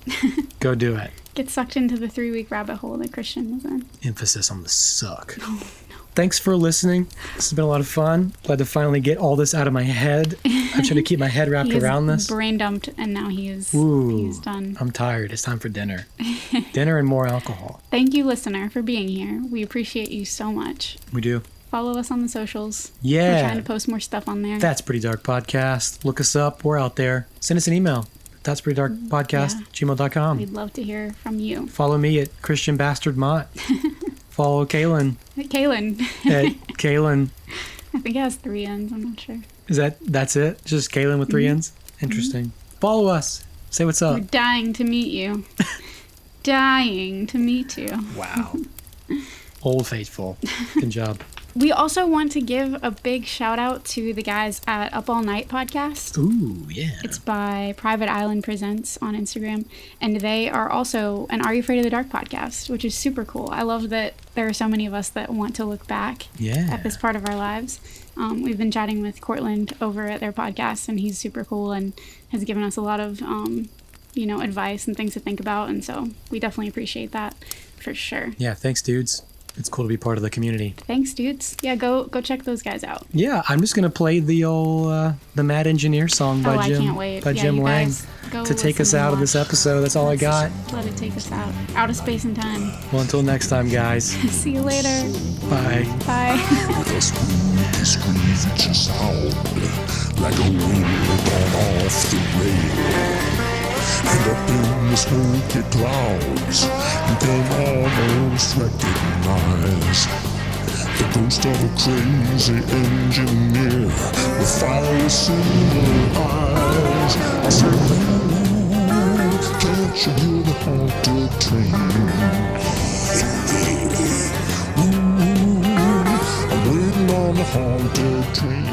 Speaker 1: Go do it.
Speaker 2: Get sucked into the 3-week rabbit hole that Christian was in.
Speaker 1: Emphasis on the suck.
Speaker 2: Oh, no.
Speaker 1: Thanks for listening. This has been a lot of fun. Glad to finally get all this out of my head. I'm trying to keep my head wrapped around this.
Speaker 2: Brain dumped, and now he's done.
Speaker 1: I'm tired. It's time for dinner. Dinner and more alcohol.
Speaker 2: Thank you, listener, for being here. We appreciate you so much.
Speaker 1: We do.
Speaker 2: Follow us on the socials.
Speaker 1: Yeah.
Speaker 2: We're trying to post more stuff on there.
Speaker 1: That's Pretty Dark Podcast. Look us up. We're out there. Send us an email. That's Pretty Dark Podcast, gmail.com.
Speaker 2: We'd love to hear from you.
Speaker 1: Follow me at Christian Bastard Mott. Follow Kaylin.
Speaker 2: Kaylin.
Speaker 1: At Kaylin.
Speaker 2: I think it has 3 N's. I'm not sure.
Speaker 1: That's it? Just Kaylin with 3 N's? Interesting. Follow us. Say what's up.
Speaker 2: We're dying to meet you. Dying to meet you.
Speaker 1: Wow. Old faithful. Good job.
Speaker 2: We also want to give a big shout out to the guys at Up All Night podcast.
Speaker 1: Ooh, yeah.
Speaker 2: It's by Private Island Presents on Instagram. And they are also an Are You Afraid of the Dark podcast, which is super cool. I love that there are so many of us that want to look back at this part of our lives. We've been chatting with Cortland over at their podcast, and he's super cool and has given us a lot of, advice and things to think about. And so we definitely appreciate that for sure.
Speaker 1: Yeah, thanks, dudes. It's cool to be part of the community.
Speaker 2: Thanks, dudes. Yeah, go check those guys out.
Speaker 1: Yeah, I'm just gonna play the old the Mad Engineer song by Jim.
Speaker 2: I can't wait.
Speaker 1: By Jim Lang to take us out of this episode. That's all I got.
Speaker 2: Let it take us out of space and time.
Speaker 1: Well, until next time, guys.
Speaker 2: See you later.
Speaker 1: Bye.
Speaker 2: Bye.
Speaker 6: Like a wind gone off the rail. And up in the smoky clouds, you can almost recognize the ghost of a crazy engineer with fiery silver eyes. I said, ooh, can't you hear the haunted train? Ooh, I'm waiting on the haunted train.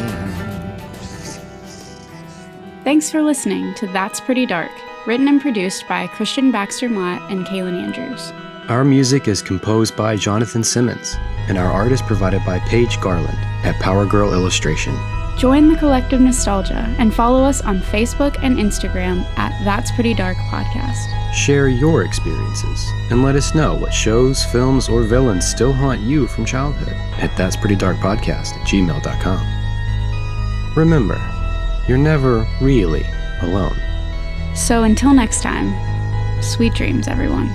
Speaker 2: Thanks for listening to That's Pretty Dark, written and produced by Christian Baxter Mott and Kaylin Andrews.
Speaker 7: Our music is composed by Jonathan Simmons, and our art is provided by Paige Garland at Power Girl Illustration.
Speaker 2: Join the collective nostalgia and follow us on Facebook and Instagram at That's Pretty Dark Podcast.
Speaker 7: Share your experiences and let us know what shows, films, or villains still haunt you from childhood at that'sprettydarkpodcast@gmail.com. Remember, you're never really alone.
Speaker 2: So until next time, sweet dreams, everyone.